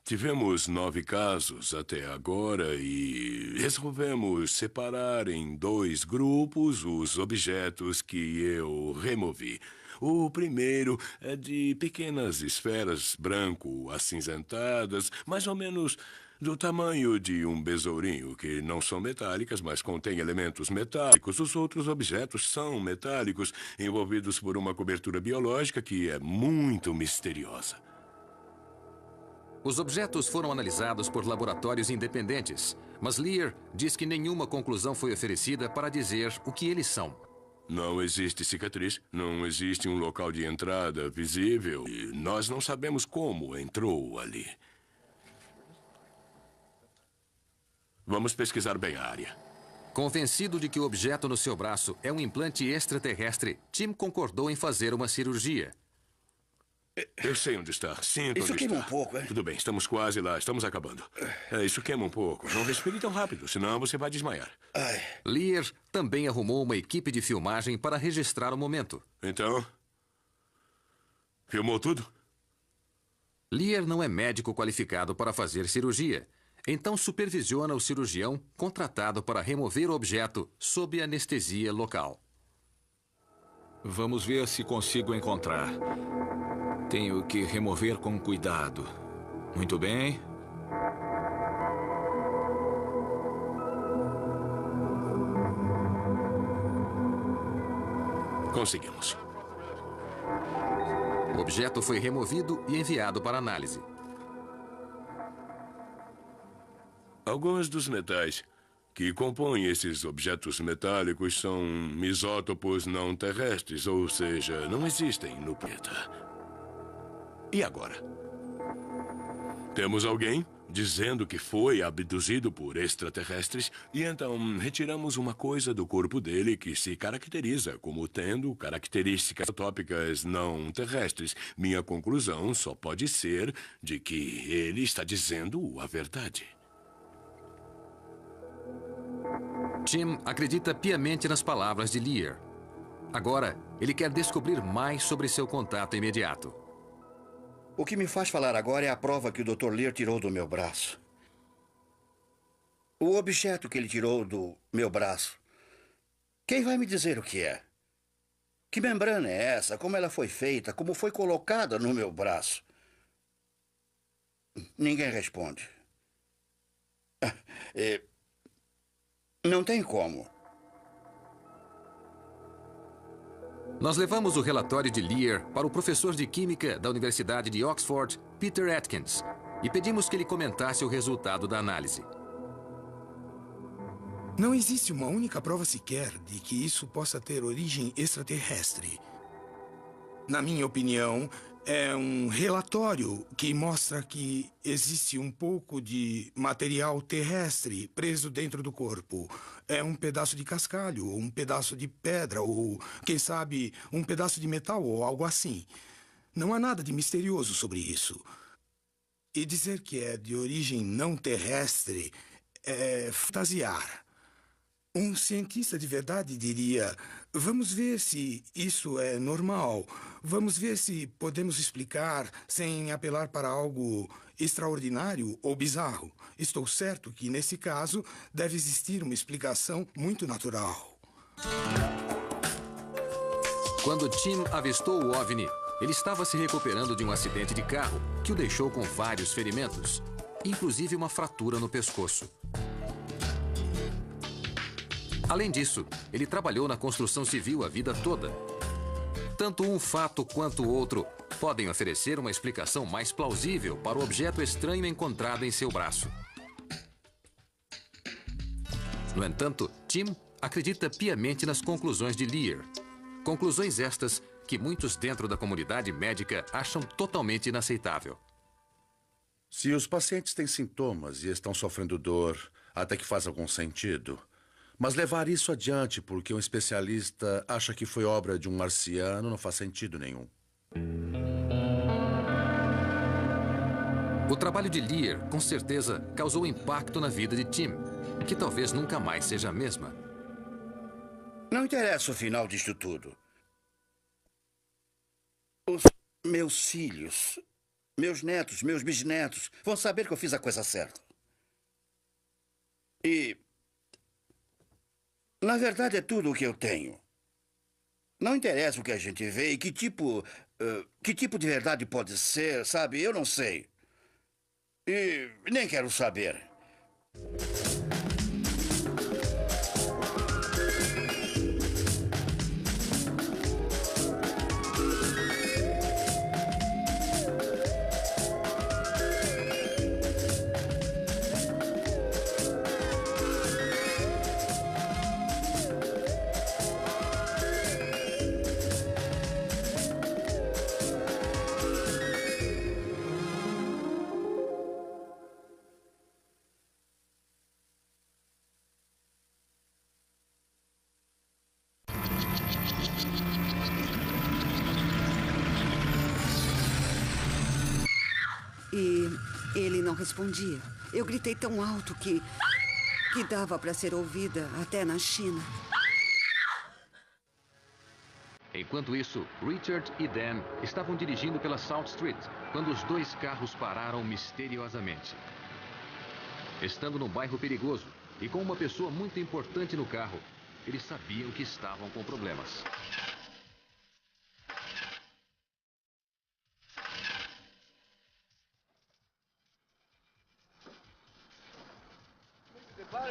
Tivemos 9 casos até agora e resolvemos separar em 2 grupos os objetos que eu removi. O primeiro é de pequenas esferas branco-acinzentadas, mais ou menos do tamanho de um besourinho, que não são metálicas, mas contêm elementos metálicos. Os outros objetos são metálicos, envolvidos por uma cobertura biológica que é muito misteriosa. Os objetos foram analisados por laboratórios independentes, mas Lear diz que nenhuma conclusão foi oferecida para dizer o que eles são. Não existe cicatriz, não existe um local de entrada visível e nós não sabemos como entrou ali. Vamos pesquisar bem a área. Convencido de que o objeto no seu braço é um implante extraterrestre, Tim concordou em fazer uma cirurgia. Eu sei onde está. Sinto isso onde queima está. um pouco, hein? Tudo bem, estamos quase lá. Estamos acabando. Isso queima um pouco. Não respire tão rápido, senão você vai desmaiar. Lear também arrumou uma equipe de filmagem para registrar o momento. Então? Filmou tudo? Lear não é médico qualificado para fazer cirurgia. Então supervisiona o cirurgião contratado para remover o objeto sob anestesia local. Vamos ver se consigo encontrar. Tenho que remover com cuidado. Muito bem. Conseguimos. O objeto foi removido e enviado para análise. Alguns dos metais que compõem esses objetos metálicos são isótopos não terrestres, ou seja, não existem no planeta. E agora? Temos alguém dizendo que foi abduzido por extraterrestres e então retiramos uma coisa do corpo dele que se caracteriza como tendo características isotópicas não terrestres. Minha conclusão só pode ser de que ele está dizendo a verdade. Tim acredita piamente nas palavras de Lear. Agora, ele quer descobrir mais sobre seu contato imediato. O que me faz falar agora é a prova que o Dr. Lear tirou do meu braço. O objeto que ele tirou do meu braço. Quem vai me dizer o que é? Que membrana é essa? Como ela foi feita? Como foi colocada no meu braço? Ninguém responde. Não tem como. Nós levamos o relatório de Lear para o professor de Química da Universidade de Oxford, Peter Atkins, e pedimos que ele comentasse o resultado da análise. Não existe uma única prova sequer de que isso possa ter origem extraterrestre. Na minha opinião, é um relatório que mostra que existe um pouco de material terrestre preso dentro do corpo. É um pedaço de cascalho, ou um pedaço de pedra, ou, quem sabe, um pedaço de metal, ou algo assim. Não há nada de misterioso sobre isso. E dizer que é de origem não terrestre é fantasiar. Um cientista de verdade diria: vamos ver se isso é normal. Vamos ver se podemos explicar sem apelar para algo extraordinário ou bizarro. Estou certo que, nesse caso, deve existir uma explicação muito natural. Quando Tim avistou o OVNI, Ele estava se recuperando de um acidente de carro que o deixou com vários ferimentos, inclusive uma fratura no pescoço. Além disso, ele trabalhou na construção civil a vida toda. Tanto um fato quanto o outro podem oferecer uma explicação mais plausível para o objeto estranho encontrado em seu braço. No entanto, Tim acredita piamente nas conclusões de Lear. Conclusões estas que muitos dentro da comunidade médica acham totalmente inaceitável. Se os pacientes têm sintomas e estão sofrendo dor, até que faz algum sentido. Mas levar isso adiante porque um especialista acha que foi obra de um marciano não faz sentido nenhum. O trabalho de Lear, com certeza, causou impacto na vida de Tim, que talvez nunca mais seja a mesma. Não interessa o final disto tudo. Os meus filhos, meus netos, meus bisnetos vão saber que eu fiz a coisa certa. E, na verdade, é tudo o que eu tenho. Não interessa o que a gente vê e que tipo de verdade pode ser, sabe? Eu não sei. E nem quero saber. E ele não respondia. Eu gritei tão alto que dava para ser ouvida até na China. Enquanto isso, Richard e Dan estavam dirigindo pela South Street quando os dois carros pararam misteriosamente. Estando num bairro perigoso e com uma pessoa muito importante no carro, eles sabiam que estavam com problemas.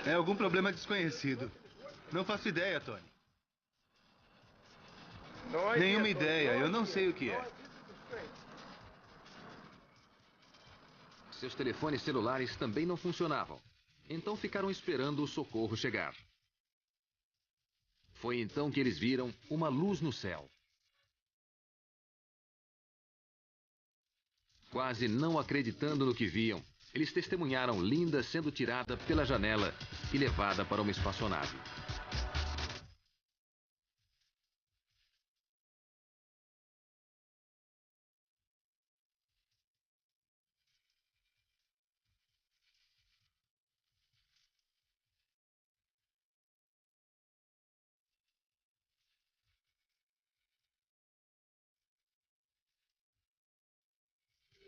É algum problema desconhecido. Não faço ideia, Tony. Nenhuma ideia. Eu não sei o que é. Seus telefones celulares também não funcionavam. Então ficaram esperando o socorro chegar. Foi então que eles viram uma luz no céu. Quase não acreditando no que viam, eles testemunharam Linda sendo tirada pela janela e levada para uma espaçonave.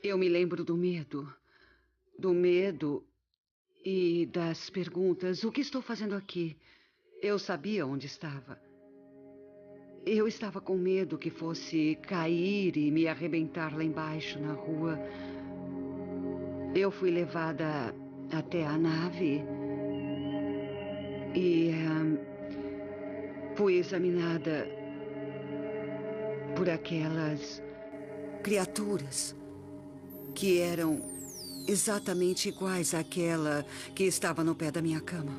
Eu me lembro do medo. Do medo e das perguntas. O que estou fazendo aqui? Eu sabia onde estava. Eu estava com medo que fosse cair e me arrebentar lá embaixo na rua. Eu fui levada até a nave e fui examinada por aquelas criaturas que eram exatamente iguais àquela que estava no pé da minha cama.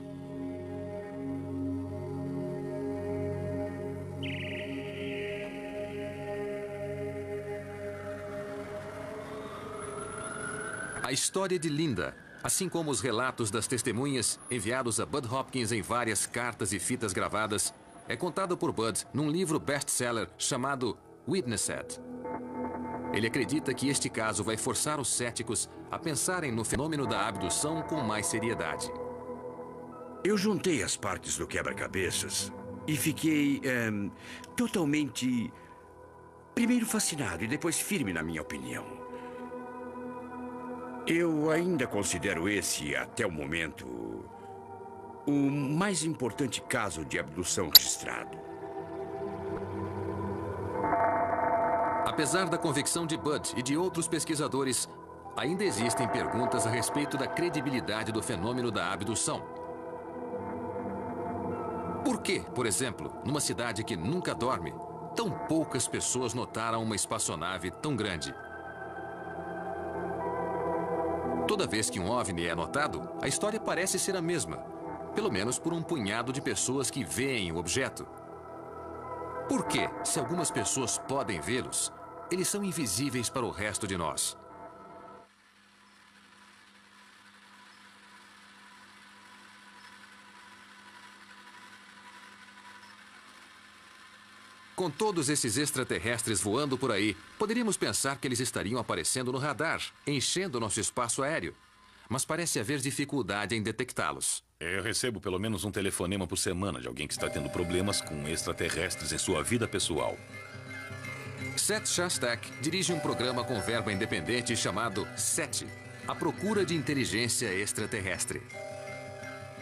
A história de Linda, assim como os relatos das testemunhas enviados a Bud Hopkins em várias cartas e fitas gravadas, é contada por Bud num livro best-seller chamado Witnessed. Ele acredita que este caso vai forçar os céticos a pensarem no fenômeno da abdução com mais seriedade. Eu juntei as partes do quebra-cabeças e fiquei totalmente, primeiro fascinado e depois firme na minha opinião. Eu ainda considero esse, até o momento, o mais importante caso de abdução registrado. A Apesar da convicção de Bud e de outros pesquisadores, ainda existem perguntas a respeito da credibilidade do fenômeno da abdução. Por que, por exemplo, numa cidade que nunca dorme, tão poucas pessoas notaram uma espaçonave tão grande? Toda vez que um OVNI é notado, a história parece ser a mesma, pelo menos por um punhado de pessoas que veem o objeto. Por que, se algumas pessoas podem vê-los, eles são invisíveis para o resto de nós? Com todos esses extraterrestres voando por aí, poderíamos pensar que eles estariam aparecendo no radar, enchendo nosso espaço aéreo. Mas parece haver dificuldade em detectá-los. Eu recebo pelo menos um telefonema por semana de alguém que está tendo problemas com extraterrestres em sua vida pessoal. Seth Shostak dirige um programa com verba independente chamado SET, a procura de inteligência extraterrestre.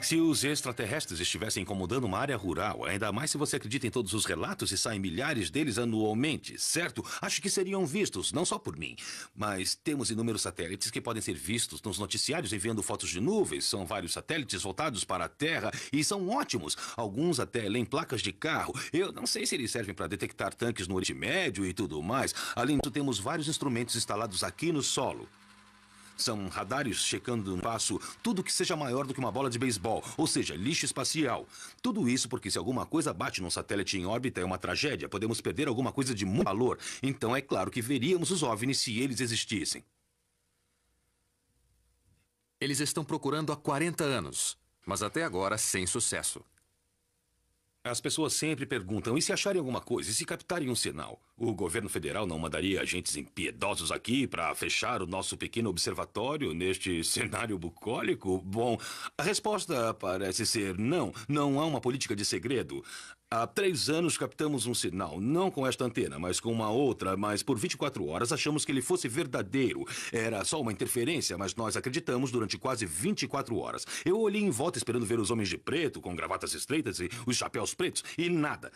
Se os extraterrestres estivessem incomodando uma área rural, ainda mais se você acredita em todos os relatos e saem milhares deles anualmente, certo? Acho que seriam vistos, não só por mim. Mas temos inúmeros satélites que podem ser vistos nos noticiários enviando fotos de nuvens. São vários satélites voltados para a Terra e são ótimos. Alguns até leem placas de carro. Eu não sei se eles servem para detectar tanques no Oriente Médio e tudo mais. Além disso, temos vários instrumentos instalados aqui no solo. São radares checando no espaço tudo que seja maior do que uma bola de beisebol, ou seja, lixo espacial. Tudo isso porque se alguma coisa bate num satélite em órbita é uma tragédia. Podemos perder alguma coisa de muito valor. Então é claro que veríamos os OVNIs se eles existissem. Eles estão procurando há 40 anos, mas até agora sem sucesso. As pessoas sempre perguntam, e se acharem alguma coisa, e se captarem um sinal? O governo federal não mandaria agentes impiedosos aqui para fechar o nosso pequeno observatório neste cenário bucólico? Bom, a resposta parece ser não. Não há uma política de segredo. Há 3 anos captamos um sinal, não com esta antena, mas com uma outra, mas por 24 horas achamos que ele fosse verdadeiro. Era só uma interferência, mas nós acreditamos durante quase 24 horas. Eu olhei em volta esperando ver os homens de preto, com gravatas estreitas e os chapéus pretos, e nada.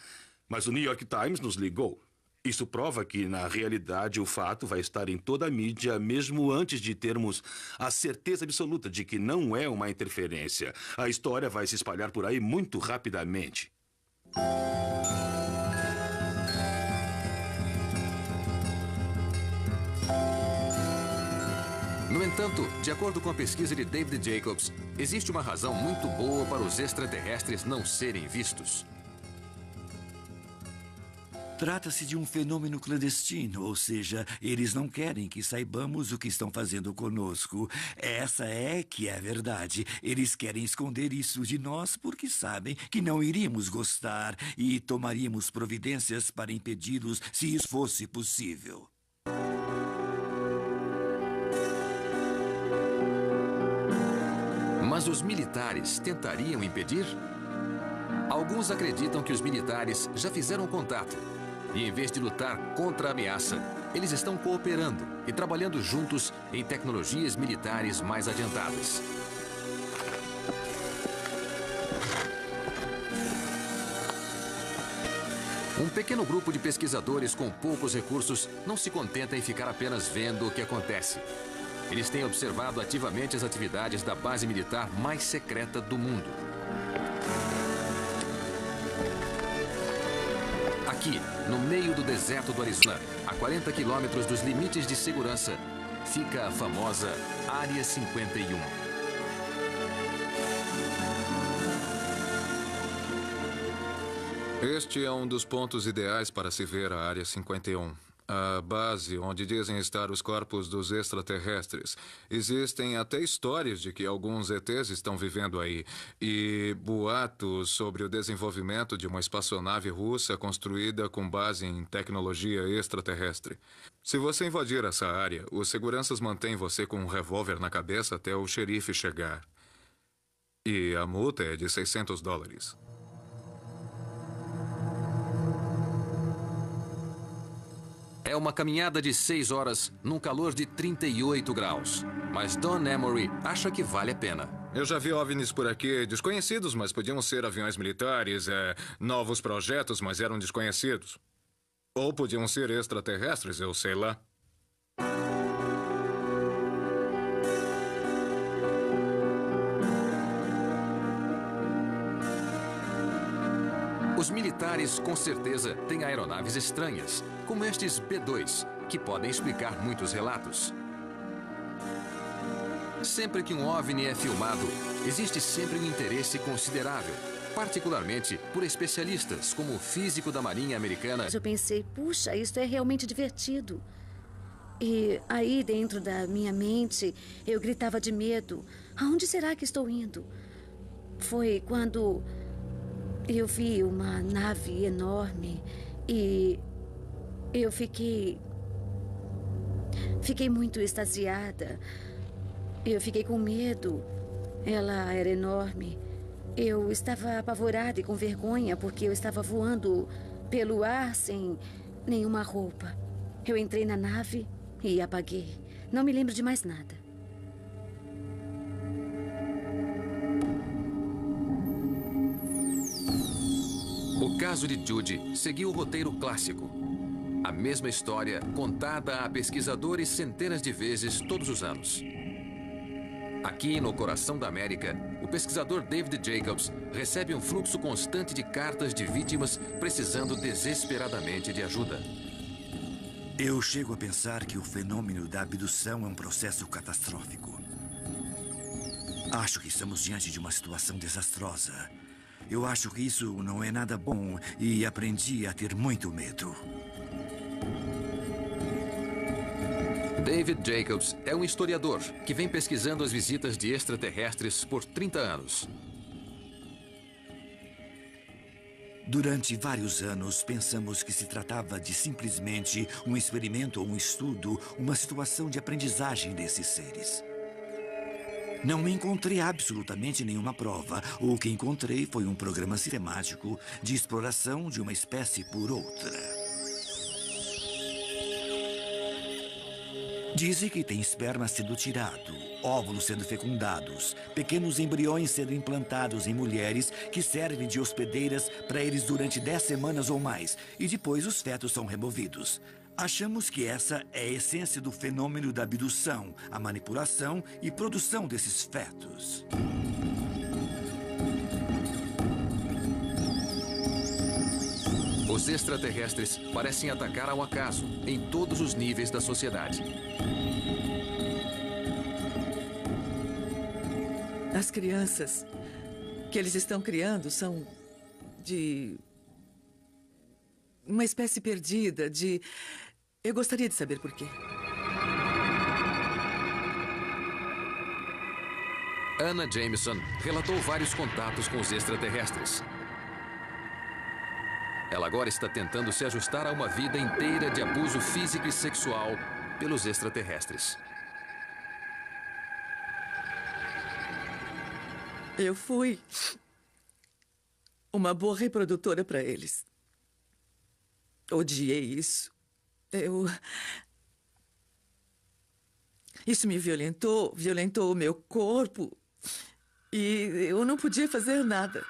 Mas o New York Times nos ligou. Isso prova que, na realidade, o fato vai estar em toda a mídia, mesmo antes de termos a certeza absoluta de que não é uma interferência. A história vai se espalhar por aí muito rapidamente. No entanto, de acordo com a pesquisa de David Jacobs, existe uma razão muito boa para os extraterrestres não serem vistos. Trata-se de um fenômeno clandestino, ou seja, eles não querem que saibamos o que estão fazendo conosco. Essa é que é a verdade. Eles querem esconder isso de nós porque sabem que não iríamos gostar e tomaríamos providências para impedi-los se isso fosse possível. Mas os militares tentariam impedir? Alguns acreditam que os militares já fizeram contato. E em vez de lutar contra a ameaça, eles estão cooperando e trabalhando juntos em tecnologias militares mais adiantadas. Um pequeno grupo de pesquisadores com poucos recursos não se contenta em ficar apenas vendo o que acontece. Eles têm observado ativamente as atividades da base militar mais secreta do mundo. Aqui, no meio do deserto do Arizona, a 40 quilômetros dos limites de segurança, fica a famosa Área 51. Este é um dos pontos ideais para se ver a Área 51. A base onde dizem estar os corpos dos extraterrestres. Existem até histórias de que alguns ETs estão vivendo aí. E boatos sobre o desenvolvimento de uma espaçonave russa construída com base em tecnologia extraterrestre. Se você invadir essa área, os seguranças mantêm você com um revólver na cabeça até o xerife chegar. E a multa é de $600. É uma caminhada de 6 horas num calor de 38 graus. Mas Don Emory acha que vale a pena. Eu já vi OVNIs por aqui, desconhecidos, mas podiam ser aviões militares, novos projetos, mas eram desconhecidos. Ou podiam ser extraterrestres, eu sei lá. Os militares, com certeza, têm aeronaves estranhas, como estes B-2, que podem explicar muitos relatos. Sempre que um OVNI é filmado, existe sempre um interesse considerável, particularmente por especialistas, como o físico da Marinha Americana. Eu pensei, puxa, isso é realmente divertido. E aí, dentro da minha mente, eu gritava de medo. Aonde será que estou indo? Foi quando eu vi uma nave enorme e eu fiquei muito extasiada. Eu fiquei com medo. Ela era enorme. Eu estava apavorada e com vergonha porque eu estava voando pelo ar sem nenhuma roupa. Eu entrei na nave e apaguei. Não me lembro de mais nada. O caso de Judy seguiu o roteiro clássico. A mesma história contada a pesquisadores centenas de vezes todos os anos. Aqui, no coração da América, o pesquisador David Jacobs recebe um fluxo constante de cartas de vítimas precisando desesperadamente de ajuda. Eu chego a pensar que o fenômeno da abdução é um processo catastrófico. Acho que estamos diante de uma situação desastrosa. Eu acho que isso não é nada bom e aprendi a ter muito medo. David Jacobs é um historiador que vem pesquisando as visitas de extraterrestres por 30 anos. Durante vários anos, pensamos que se tratava de simplesmente um experimento ou um estudo, uma situação de aprendizagem desses seres. Não encontrei absolutamente nenhuma prova. O que encontrei foi um programa sistemático de exploração de uma espécie por outra. Dizem que tem esperma sendo tirado, óvulos sendo fecundados, pequenos embriões sendo implantados em mulheres que servem de hospedeiras para eles durante 10 semanas ou mais, e depois os fetos são removidos. Achamos que essa é a essência do fenômeno da abdução, a manipulação e produção desses fetos. Os extraterrestres parecem atacar ao acaso, em todos os níveis da sociedade. As crianças que eles estão criando são de uma espécie perdida, de... Eu gostaria de saber por quê. Anna Jameson relatou vários contatos com os extraterrestres. Ela agora está tentando se ajustar a uma vida inteira de abuso físico e sexual pelos extraterrestres. Eu fui uma boa reprodutora para eles. Odiei isso. Isso me violentou o meu corpo. E eu não podia fazer nada.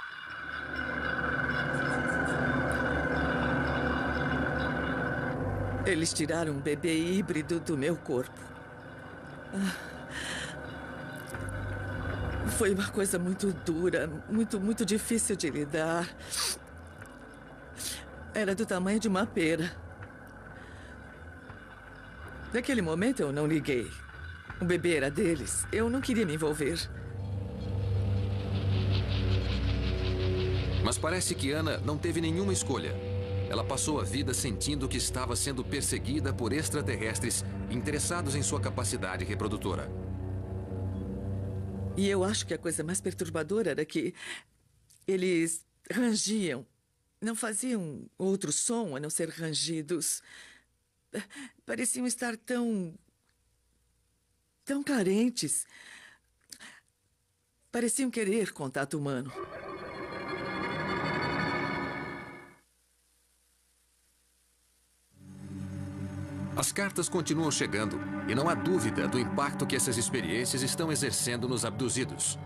Eles tiraram um bebê híbrido do meu corpo. Foi uma coisa muito dura, muito difícil de lidar. Era do tamanho de uma pera. Naquele momento eu não liguei. O bebê era deles. Eu não queria me envolver. Mas parece que Anna não teve nenhuma escolha. Ela passou a vida sentindo que estava sendo perseguida por extraterrestres interessados em sua capacidade reprodutora. E eu acho que a coisa mais perturbadora era que eles rangiam. Não faziam outro som a não ser rangidos. Pareciam estar tão carentes. Pareciam querer contato humano. As cartas continuam chegando e não há dúvida do impacto que essas experiências estão exercendo nos abduzidos.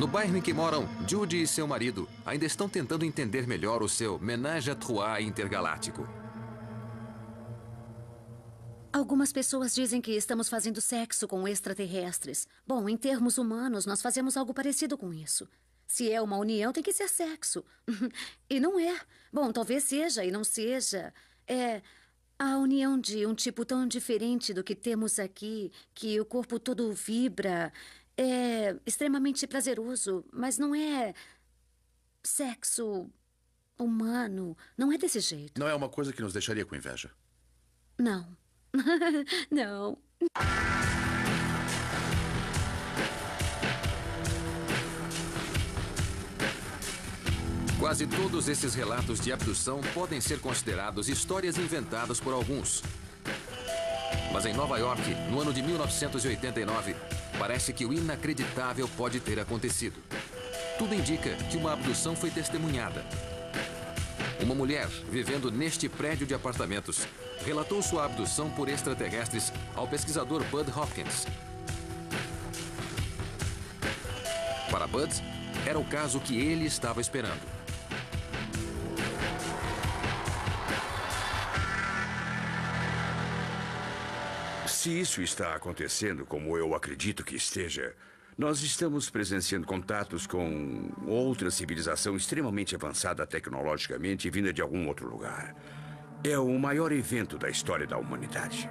No bairro em que moram, Judy e seu marido ainda estão tentando entender melhor o seu ménage à trois intergaláctico. Algumas pessoas dizem que estamos fazendo sexo com extraterrestres. Bom, em termos humanos, nós fazemos algo parecido com isso. Se é uma união, tem que ser sexo. E não é. Bom, talvez seja e não seja. É a união de um tipo tão diferente do que temos aqui, que o corpo todo vibra. É extremamente prazeroso, mas não é sexo humano. Não é desse jeito. Não é uma coisa que nos deixaria com inveja. Não. Não. Quase todos esses relatos de abdução podem ser considerados histórias inventadas por alguns. Mas em Nova York, no ano de 1989, parece que o inacreditável pode ter acontecido. Tudo indica que uma abdução foi testemunhada. Uma mulher, vivendo neste prédio de apartamentos, relatou sua abdução por extraterrestres ao pesquisador Bud Hopkins. Para Bud, era o caso que ele estava esperando. Se isso está acontecendo como eu acredito que esteja, nós estamos presenciando contatos com outra civilização extremamente avançada tecnologicamente e vinda de algum outro lugar. É o maior evento da história da humanidade.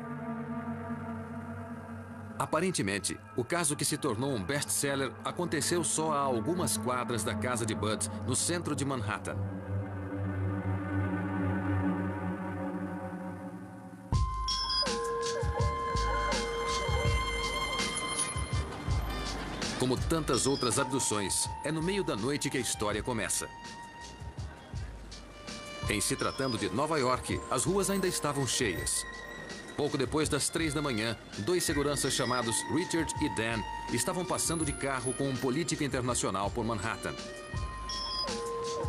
Aparentemente, o caso que se tornou um best-seller aconteceu só a algumas quadras da casa de Bud, no centro de Manhattan. Como tantas outras abduções, é no meio da noite que a história começa. Em se tratando de Nova York, as ruas ainda estavam cheias. Pouco depois das 3 da manhã, 2 seguranças chamados Richard e Dan estavam passando de carro com um político internacional por Manhattan.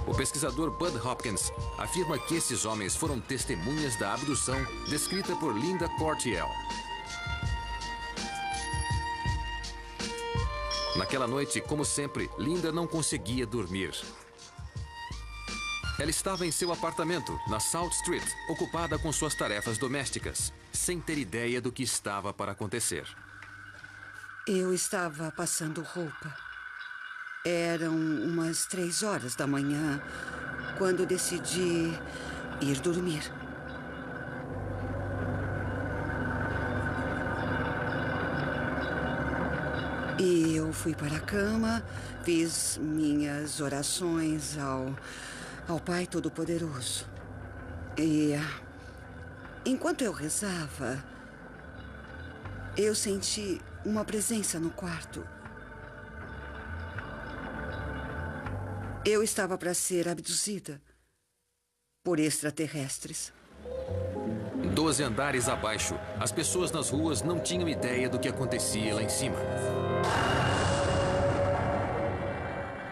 O pesquisador Bud Hopkins afirma que esses homens foram testemunhas da abdução descrita por Linda Cortiel. Naquela noite, como sempre, Linda não conseguia dormir. Ela estava em seu apartamento, na South Street, ocupada com suas tarefas domésticas, sem ter ideia do que estava para acontecer. Eu estava passando roupa. Eram umas 3 horas da manhã, quando decidi ir dormir. E eu fui para a cama, fiz minhas orações ao Pai Todo-Poderoso. E enquanto eu rezava, eu senti uma presença no quarto. Eu estava para ser abduzida por extraterrestres. 12 andares abaixo, as pessoas nas ruas não tinham ideia do que acontecia lá em cima.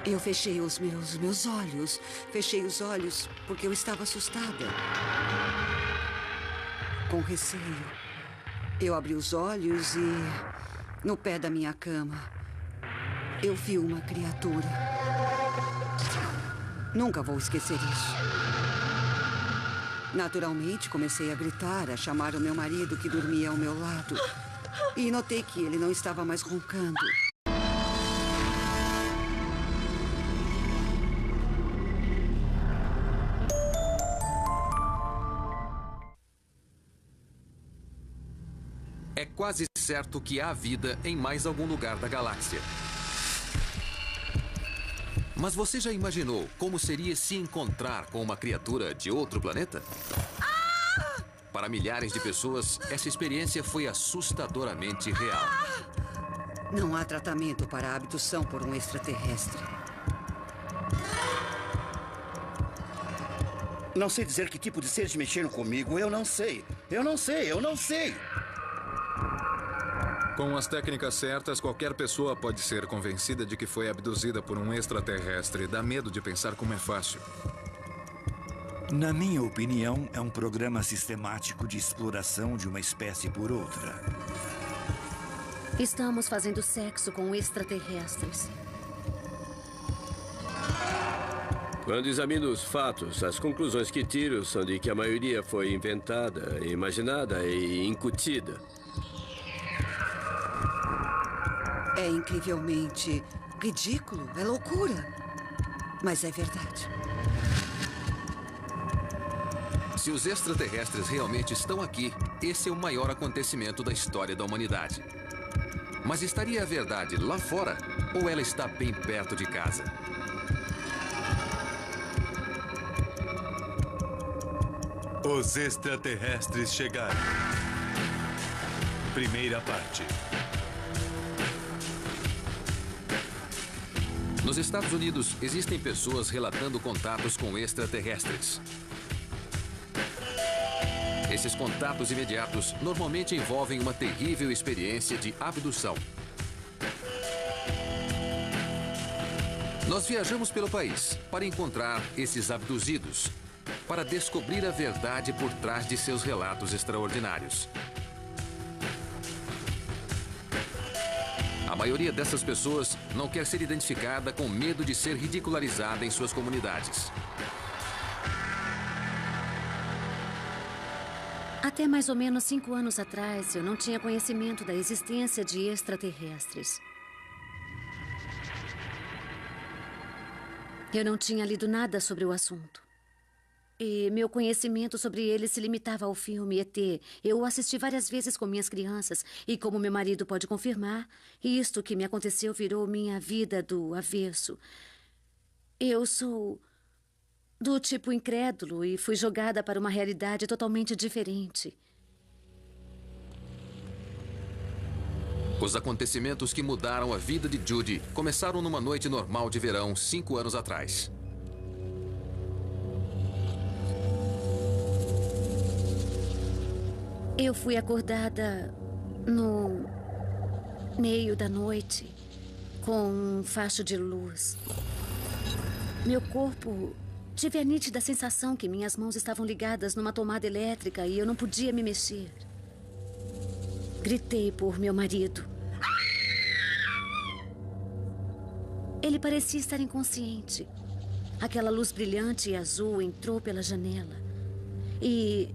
Eu fechei os meus olhos. Fechei os olhos porque eu estava assustada. Com receio. Eu abri os olhos e, no pé da minha cama, eu vi uma criatura. Nunca vou esquecer isso. Naturalmente, comecei a gritar, a chamar o meu marido que dormia ao meu lado. E notei que ele não estava mais roncando. É quase certo que há vida em mais algum lugar da galáxia. Mas você já imaginou como seria se encontrar com uma criatura de outro planeta? Para milhares de pessoas, essa experiência foi assustadoramente real. Não há tratamento para a abdução por um extraterrestre. Não sei dizer que tipo de seres mexeram comigo. Eu não sei. Eu não sei. Eu não sei. Com as técnicas certas, qualquer pessoa pode ser convencida de que foi abduzida por um extraterrestre. Dá medo de pensar como é fácil. Na minha opinião, é um programa sistemático de exploração de uma espécie por outra. Estamos fazendo sexo com extraterrestres. Quando examino os fatos, as conclusões que tiro são de que a maioria foi inventada, imaginada e incutida. É incrivelmente ridículo, é loucura. Mas é verdade. Se os extraterrestres realmente estão aqui, esse é o maior acontecimento da história da humanidade. Mas estaria a verdade lá fora ou ela está bem perto de casa? Os extraterrestres chegaram. Primeira parte. Nos Estados Unidos, existem pessoas relatando contatos com extraterrestres. Esses contatos imediatos normalmente envolvem uma terrível experiência de abdução. Nós viajamos pelo país para encontrar esses abduzidos, para descobrir a verdade por trás de seus relatos extraordinários. A maioria dessas pessoas não quer ser identificada com medo de ser ridicularizada em suas comunidades. Até mais ou menos 5 anos atrás, eu não tinha conhecimento da existência de extraterrestres. Eu não tinha lido nada sobre o assunto. E meu conhecimento sobre eles se limitava ao filme ET. Eu o assisti várias vezes com minhas crianças. E como meu marido pode confirmar, isto que me aconteceu virou minha vida do avesso. Eu sou do tipo incrédulo e fui jogada para uma realidade totalmente diferente. Os acontecimentos que mudaram a vida de Judy começaram numa noite normal de verão 5 anos atrás. Eu fui acordada no meio da noite com um facho de luz. Meu corpo tive a nítida sensação que minhas mãos estavam ligadas numa tomada elétrica e eu não podia me mexer. Gritei por meu marido. Ele parecia estar inconsciente. Aquela luz brilhante e azul entrou pela janela. E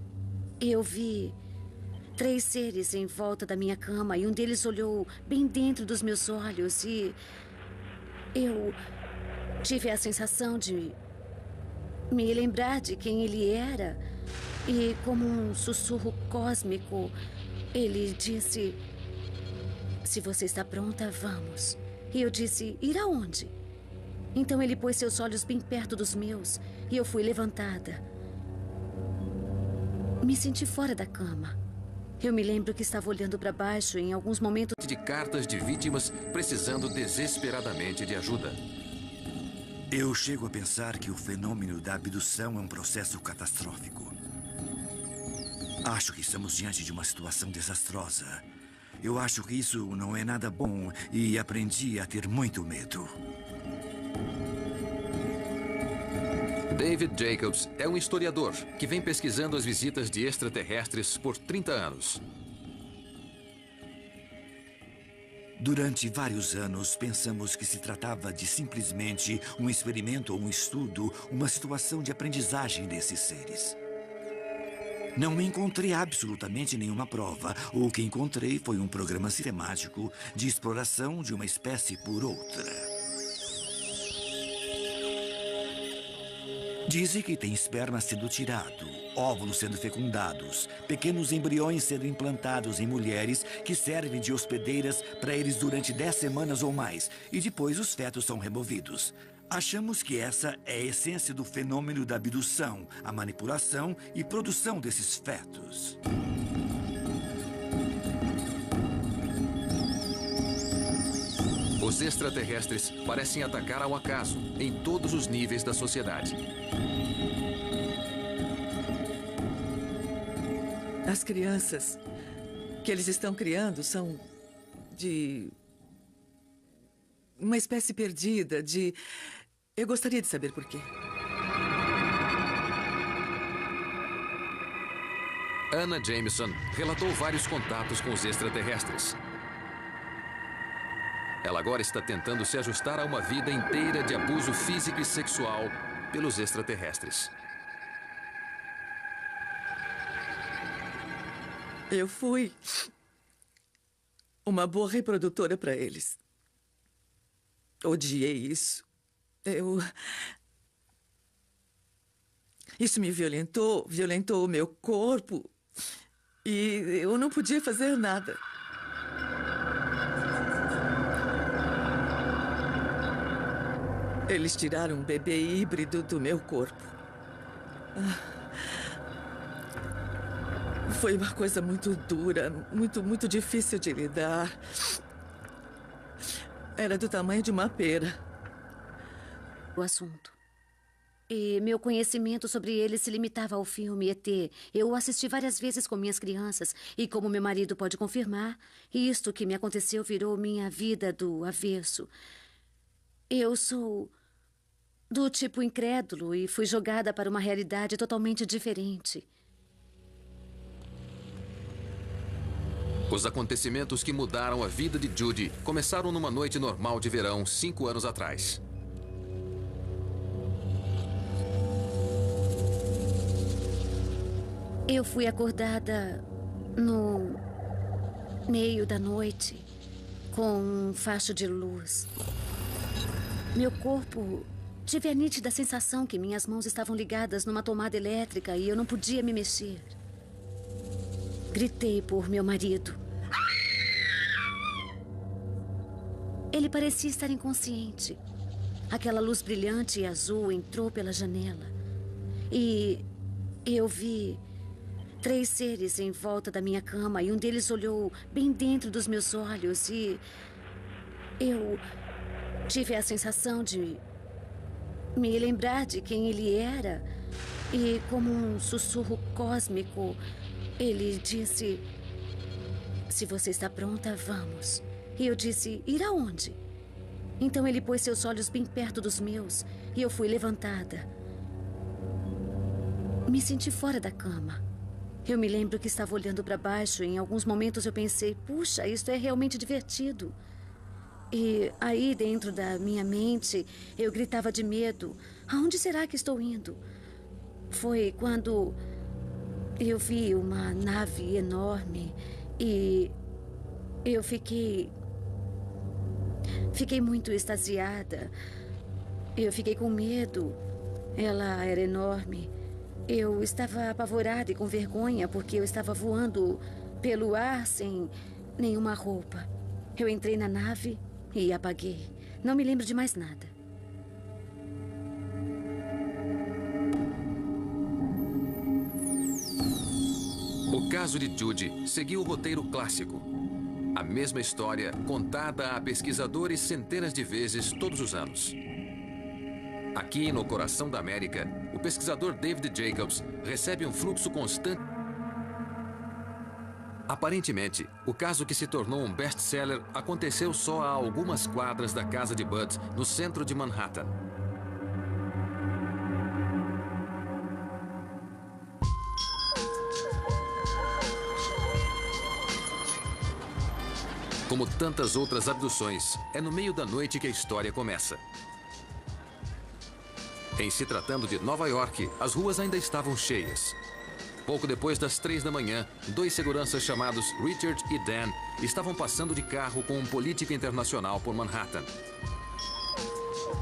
eu vi 3 seres em volta da minha cama e um deles olhou bem dentro dos meus olhos e eu tive a sensação de me lembrar de quem ele era e, como um sussurro cósmico, ele disse: "Se você está pronta, vamos." E eu disse: "Ir aonde?" Então ele pôs seus olhos bem perto dos meus e eu fui levantada. Me senti fora da cama. Eu me lembro que estava olhando para baixo em alguns momentos de cartas de vítimas precisando desesperadamente de ajuda. Eu chego a pensar que o fenômeno da abdução é um processo catastrófico. Acho que estamos diante de uma situação desastrosa. Eu acho que isso não é nada bom e aprendi a ter muito medo. David Jacobs é um historiador que vem pesquisando as visitas de extraterrestres por 30 anos. Durante vários anos, pensamos que se tratava de simplesmente um experimento ou um estudo, uma situação de aprendizagem desses seres. Não encontrei absolutamente nenhuma prova. O que encontrei foi um programa sistemático de exploração de uma espécie por outra. Dizem que tem esperma sendo tirado, óvulos sendo fecundados, pequenos embriões sendo implantados em mulheres que servem de hospedeiras para eles durante 10 semanas ou mais, e depois os fetos são removidos. Achamos que essa é a essência do fenômeno da abdução, a manipulação e produção desses fetos. Os extraterrestres parecem atacar ao acaso em todos os níveis da sociedade. As crianças que eles estão criando são de uma espécie perdida, de... Eu gostaria de saber por quê. Anna Jameson relatou vários contatos com os extraterrestres. Ela agora está tentando se ajustar a uma vida inteira de abuso físico e sexual pelos extraterrestres. Eu fui uma boa reprodutora para eles. Odiei isso. Isso me violentou o meu corpo. E eu não podia fazer nada. Eles tiraram um bebê híbrido do meu corpo. Foi uma coisa muito dura, muito difícil de lidar. Era do tamanho de uma pera. O assunto. E meu conhecimento sobre ele se limitava ao filme ET. Eu o assisti várias vezes com minhas crianças. E como meu marido pode confirmar, isto que me aconteceu virou minha vida do avesso. Eu sou do tipo incrédulo e fui jogada para uma realidade totalmente diferente. Os acontecimentos que mudaram a vida de Judy começaram numa noite normal de verão, 5 anos atrás. Eu fui acordada no meio da noite com um facho de luz. Meu corpo... Tive a nítida sensação que minhas mãos estavam ligadas numa tomada elétrica e eu não podia me mexer. Gritei por meu marido. Ele parecia estar inconsciente. Aquela luz brilhante e azul entrou pela janela. E eu vi 3 seres em volta da minha cama e um deles olhou bem dentro dos meus olhos e eu tive a sensação de me lembrar de quem ele era. E como um sussurro cósmico, ele disse: "Se você está pronta, vamos." E eu disse: "Ir aonde?" Então ele pôs seus olhos bem perto dos meus e eu fui levantada. Me senti fora da cama. Eu me lembro que estava olhando para baixo e em alguns momentos eu pensei: puxa, isto é realmente divertido. E aí, dentro da minha mente, eu gritava de medo. Aonde será que estou indo? Foi quando eu vi uma nave enorme e eu fiquei muito extasiada. Eu fiquei com medo. Ela era enorme. Eu estava apavorada e com vergonha porque eu estava voando pelo ar sem nenhuma roupa. Eu entrei na nave e apaguei. Não me lembro de mais nada. O caso de Judy seguiu o roteiro clássico. A mesma história contada a pesquisadores centenas de vezes todos os anos. Aqui no coração da América, o pesquisador David Jacobs recebe um fluxo constante. Aparentemente, o caso que se tornou um best-seller aconteceu só a algumas quadras da casa de Bud, no centro de Manhattan. Como tantas outras abduções, é no meio da noite que a história começa. Em se tratando de Nova York, as ruas ainda estavam cheias. Pouco depois das 3 da manhã, 2 seguranças chamados Richard e Dan estavam passando de carro com um político internacional por Manhattan.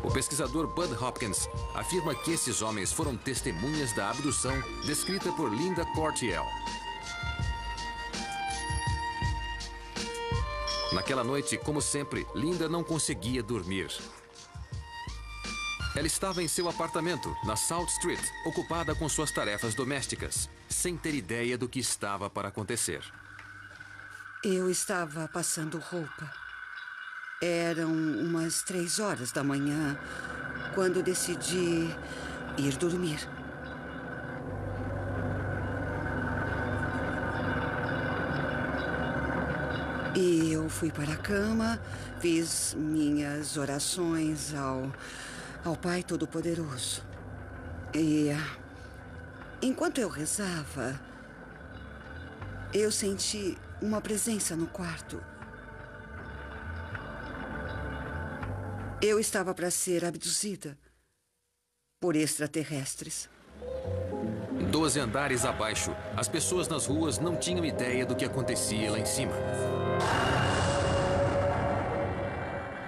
O pesquisador Bud Hopkins afirma que esses homens foram testemunhas da abdução descrita por Linda Cortiel. Naquela noite, como sempre, Linda não conseguia dormir. Ela estava em seu apartamento, na South Street, ocupada com suas tarefas domésticas, sem ter ideia do que estava para acontecer. Eu estava passando roupa. Eram umas 3 horas da manhã, quando decidi ir dormir. E eu fui para a cama, fiz minhas orações ao Pai Todo-Poderoso. E enquanto eu rezava, eu senti uma presença no quarto. Eu estava para ser abduzida. por extraterrestres. 12 andares abaixo, as pessoas nas ruas não tinham ideia do que acontecia lá em cima.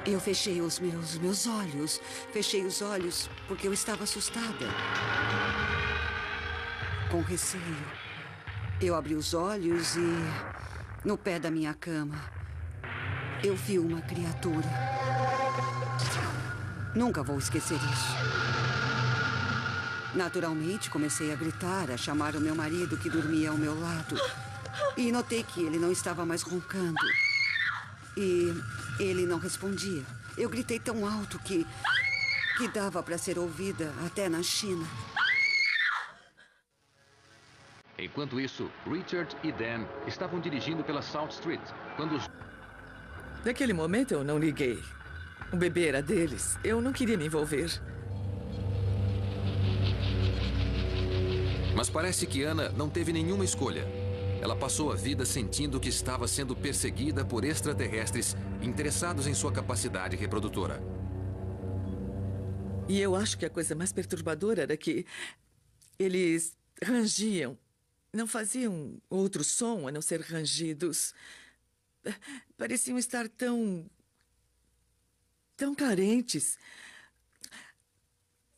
Eu fechei os meus olhos. Fechei os olhos porque eu estava assustada. Com receio. Eu abri os olhos e, no pé da minha cama, eu vi uma criatura. Nunca vou esquecer isso. Naturalmente, comecei a gritar, a chamar o meu marido que dormia ao meu lado. E notei que ele não estava mais roncando. E ele não respondia. Eu gritei tão alto que dava para ser ouvida até na China. Enquanto isso, Richard e Dan estavam dirigindo pela South Street, quando os... Naquele momento eu não liguei. O bebê era deles. Eu não queria me envolver. Mas parece que Anna não teve nenhuma escolha. Ela passou a vida sentindo que estava sendo perseguida por extraterrestres interessados em sua capacidade reprodutora. E eu acho que a coisa mais perturbadora era que eles rangiam. Não faziam outro som a não ser rangidos. Pareciam estar tão carentes.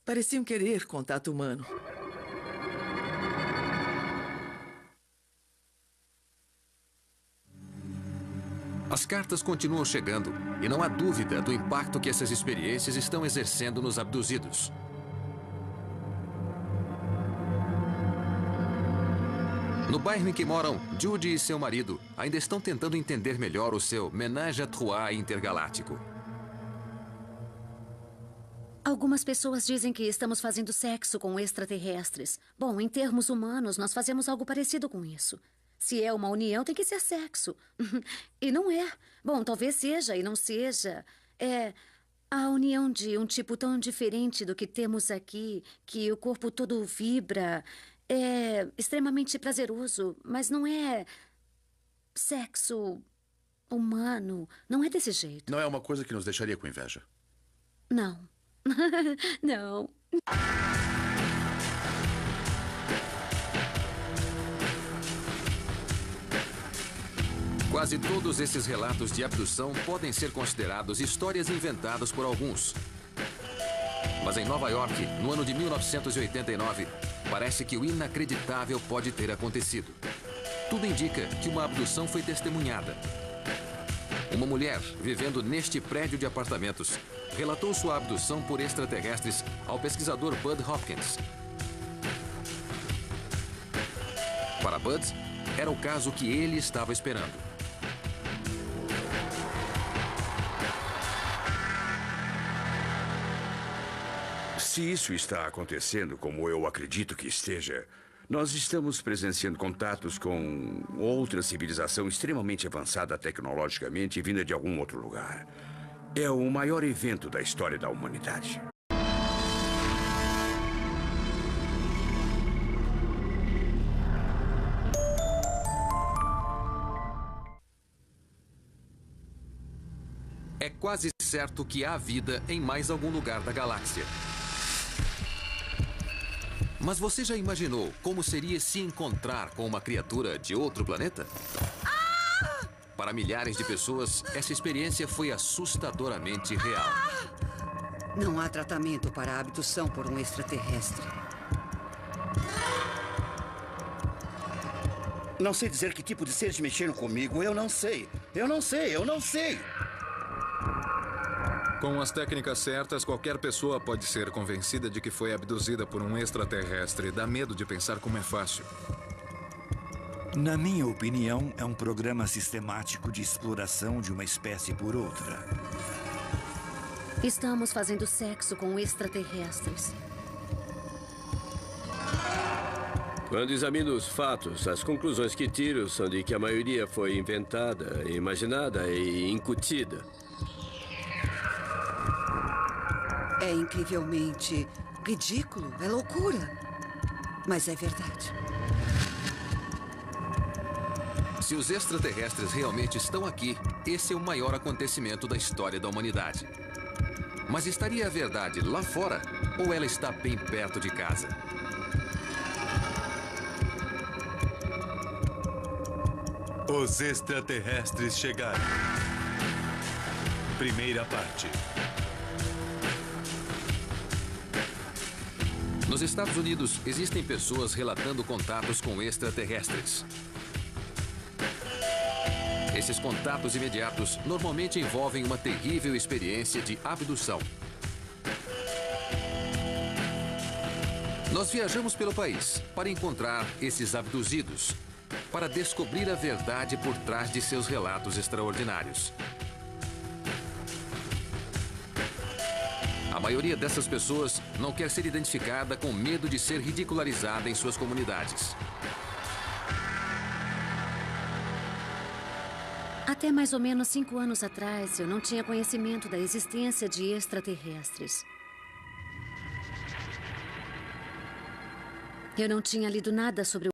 Pareciam querer contato humano. As cartas continuam chegando e não há dúvida do impacto que essas experiências estão exercendo nos abduzidos. No bairro em que moram, Judy e seu marido ainda estão tentando entender melhor o seu ménage à trois intergaláctico. Algumas pessoas dizem que estamos fazendo sexo com extraterrestres. Bom, em termos humanos, nós fazemos algo parecido com isso. Se é uma união, tem que ser sexo. E não é. Bom, talvez seja e não seja. É a união de um tipo tão diferente do que temos aqui, que o corpo todo vibra. É extremamente prazeroso, mas não é sexo humano. Não é desse jeito. Não é uma coisa que nos deixaria com inveja. Não. Não. Quase todos esses relatos de abdução podem ser considerados histórias inventadas por alguns. Mas em Nova York, no ano de 1989, parece que o inacreditável pode ter acontecido. Tudo indica que uma abdução foi testemunhada. Uma mulher, vivendo neste prédio de apartamentos, relatou sua abdução por extraterrestres ao pesquisador Bud Hopkins. Para Bud, era o caso que ele estava esperando. Se isso está acontecendo como eu acredito que esteja, nós estamos presenciando contatos com outra civilização extremamente avançada tecnologicamente e vinda de algum outro lugar. É o maior evento da história da humanidade. É quase certo que há vida em mais algum lugar da galáxia. Mas você já imaginou como seria se encontrar com uma criatura de outro planeta? Para milhares de pessoas, essa experiência foi assustadoramente real. Não há tratamento para a abdução por um extraterrestre. Não sei dizer que tipo de seres mexeram comigo. Eu não sei. Eu não sei. Eu não sei. Com as técnicas certas, qualquer pessoa pode ser convencida de que foi abduzida por um extraterrestre. Dá medo de pensar como é fácil. Na minha opinião, é um programa sistemático de exploração de uma espécie por outra. Estamos fazendo sexo com extraterrestres. Quando examino os fatos, as conclusões que tiro são de que a maioria foi inventada, imaginada e incutida. É incrivelmente ridículo, é loucura. Mas é verdade. Se os extraterrestres realmente estão aqui, esse é o maior acontecimento da história da humanidade. Mas estaria a verdade lá fora ou ela está bem perto de casa? Os extraterrestres chegaram. Primeira parte. Nos Estados Unidos, existem pessoas relatando contatos com extraterrestres. Esses contatos imediatos normalmente envolvem uma terrível experiência de abdução. Nós viajamos pelo país para encontrar esses abduzidos, para descobrir a verdade por trás de seus relatos extraordinários. A maioria dessas pessoas não quer ser identificada com medo de ser ridicularizada em suas comunidades. Até mais ou menos 5 anos atrás, eu não tinha conhecimento da existência de extraterrestres. Eu não tinha lido nada sobre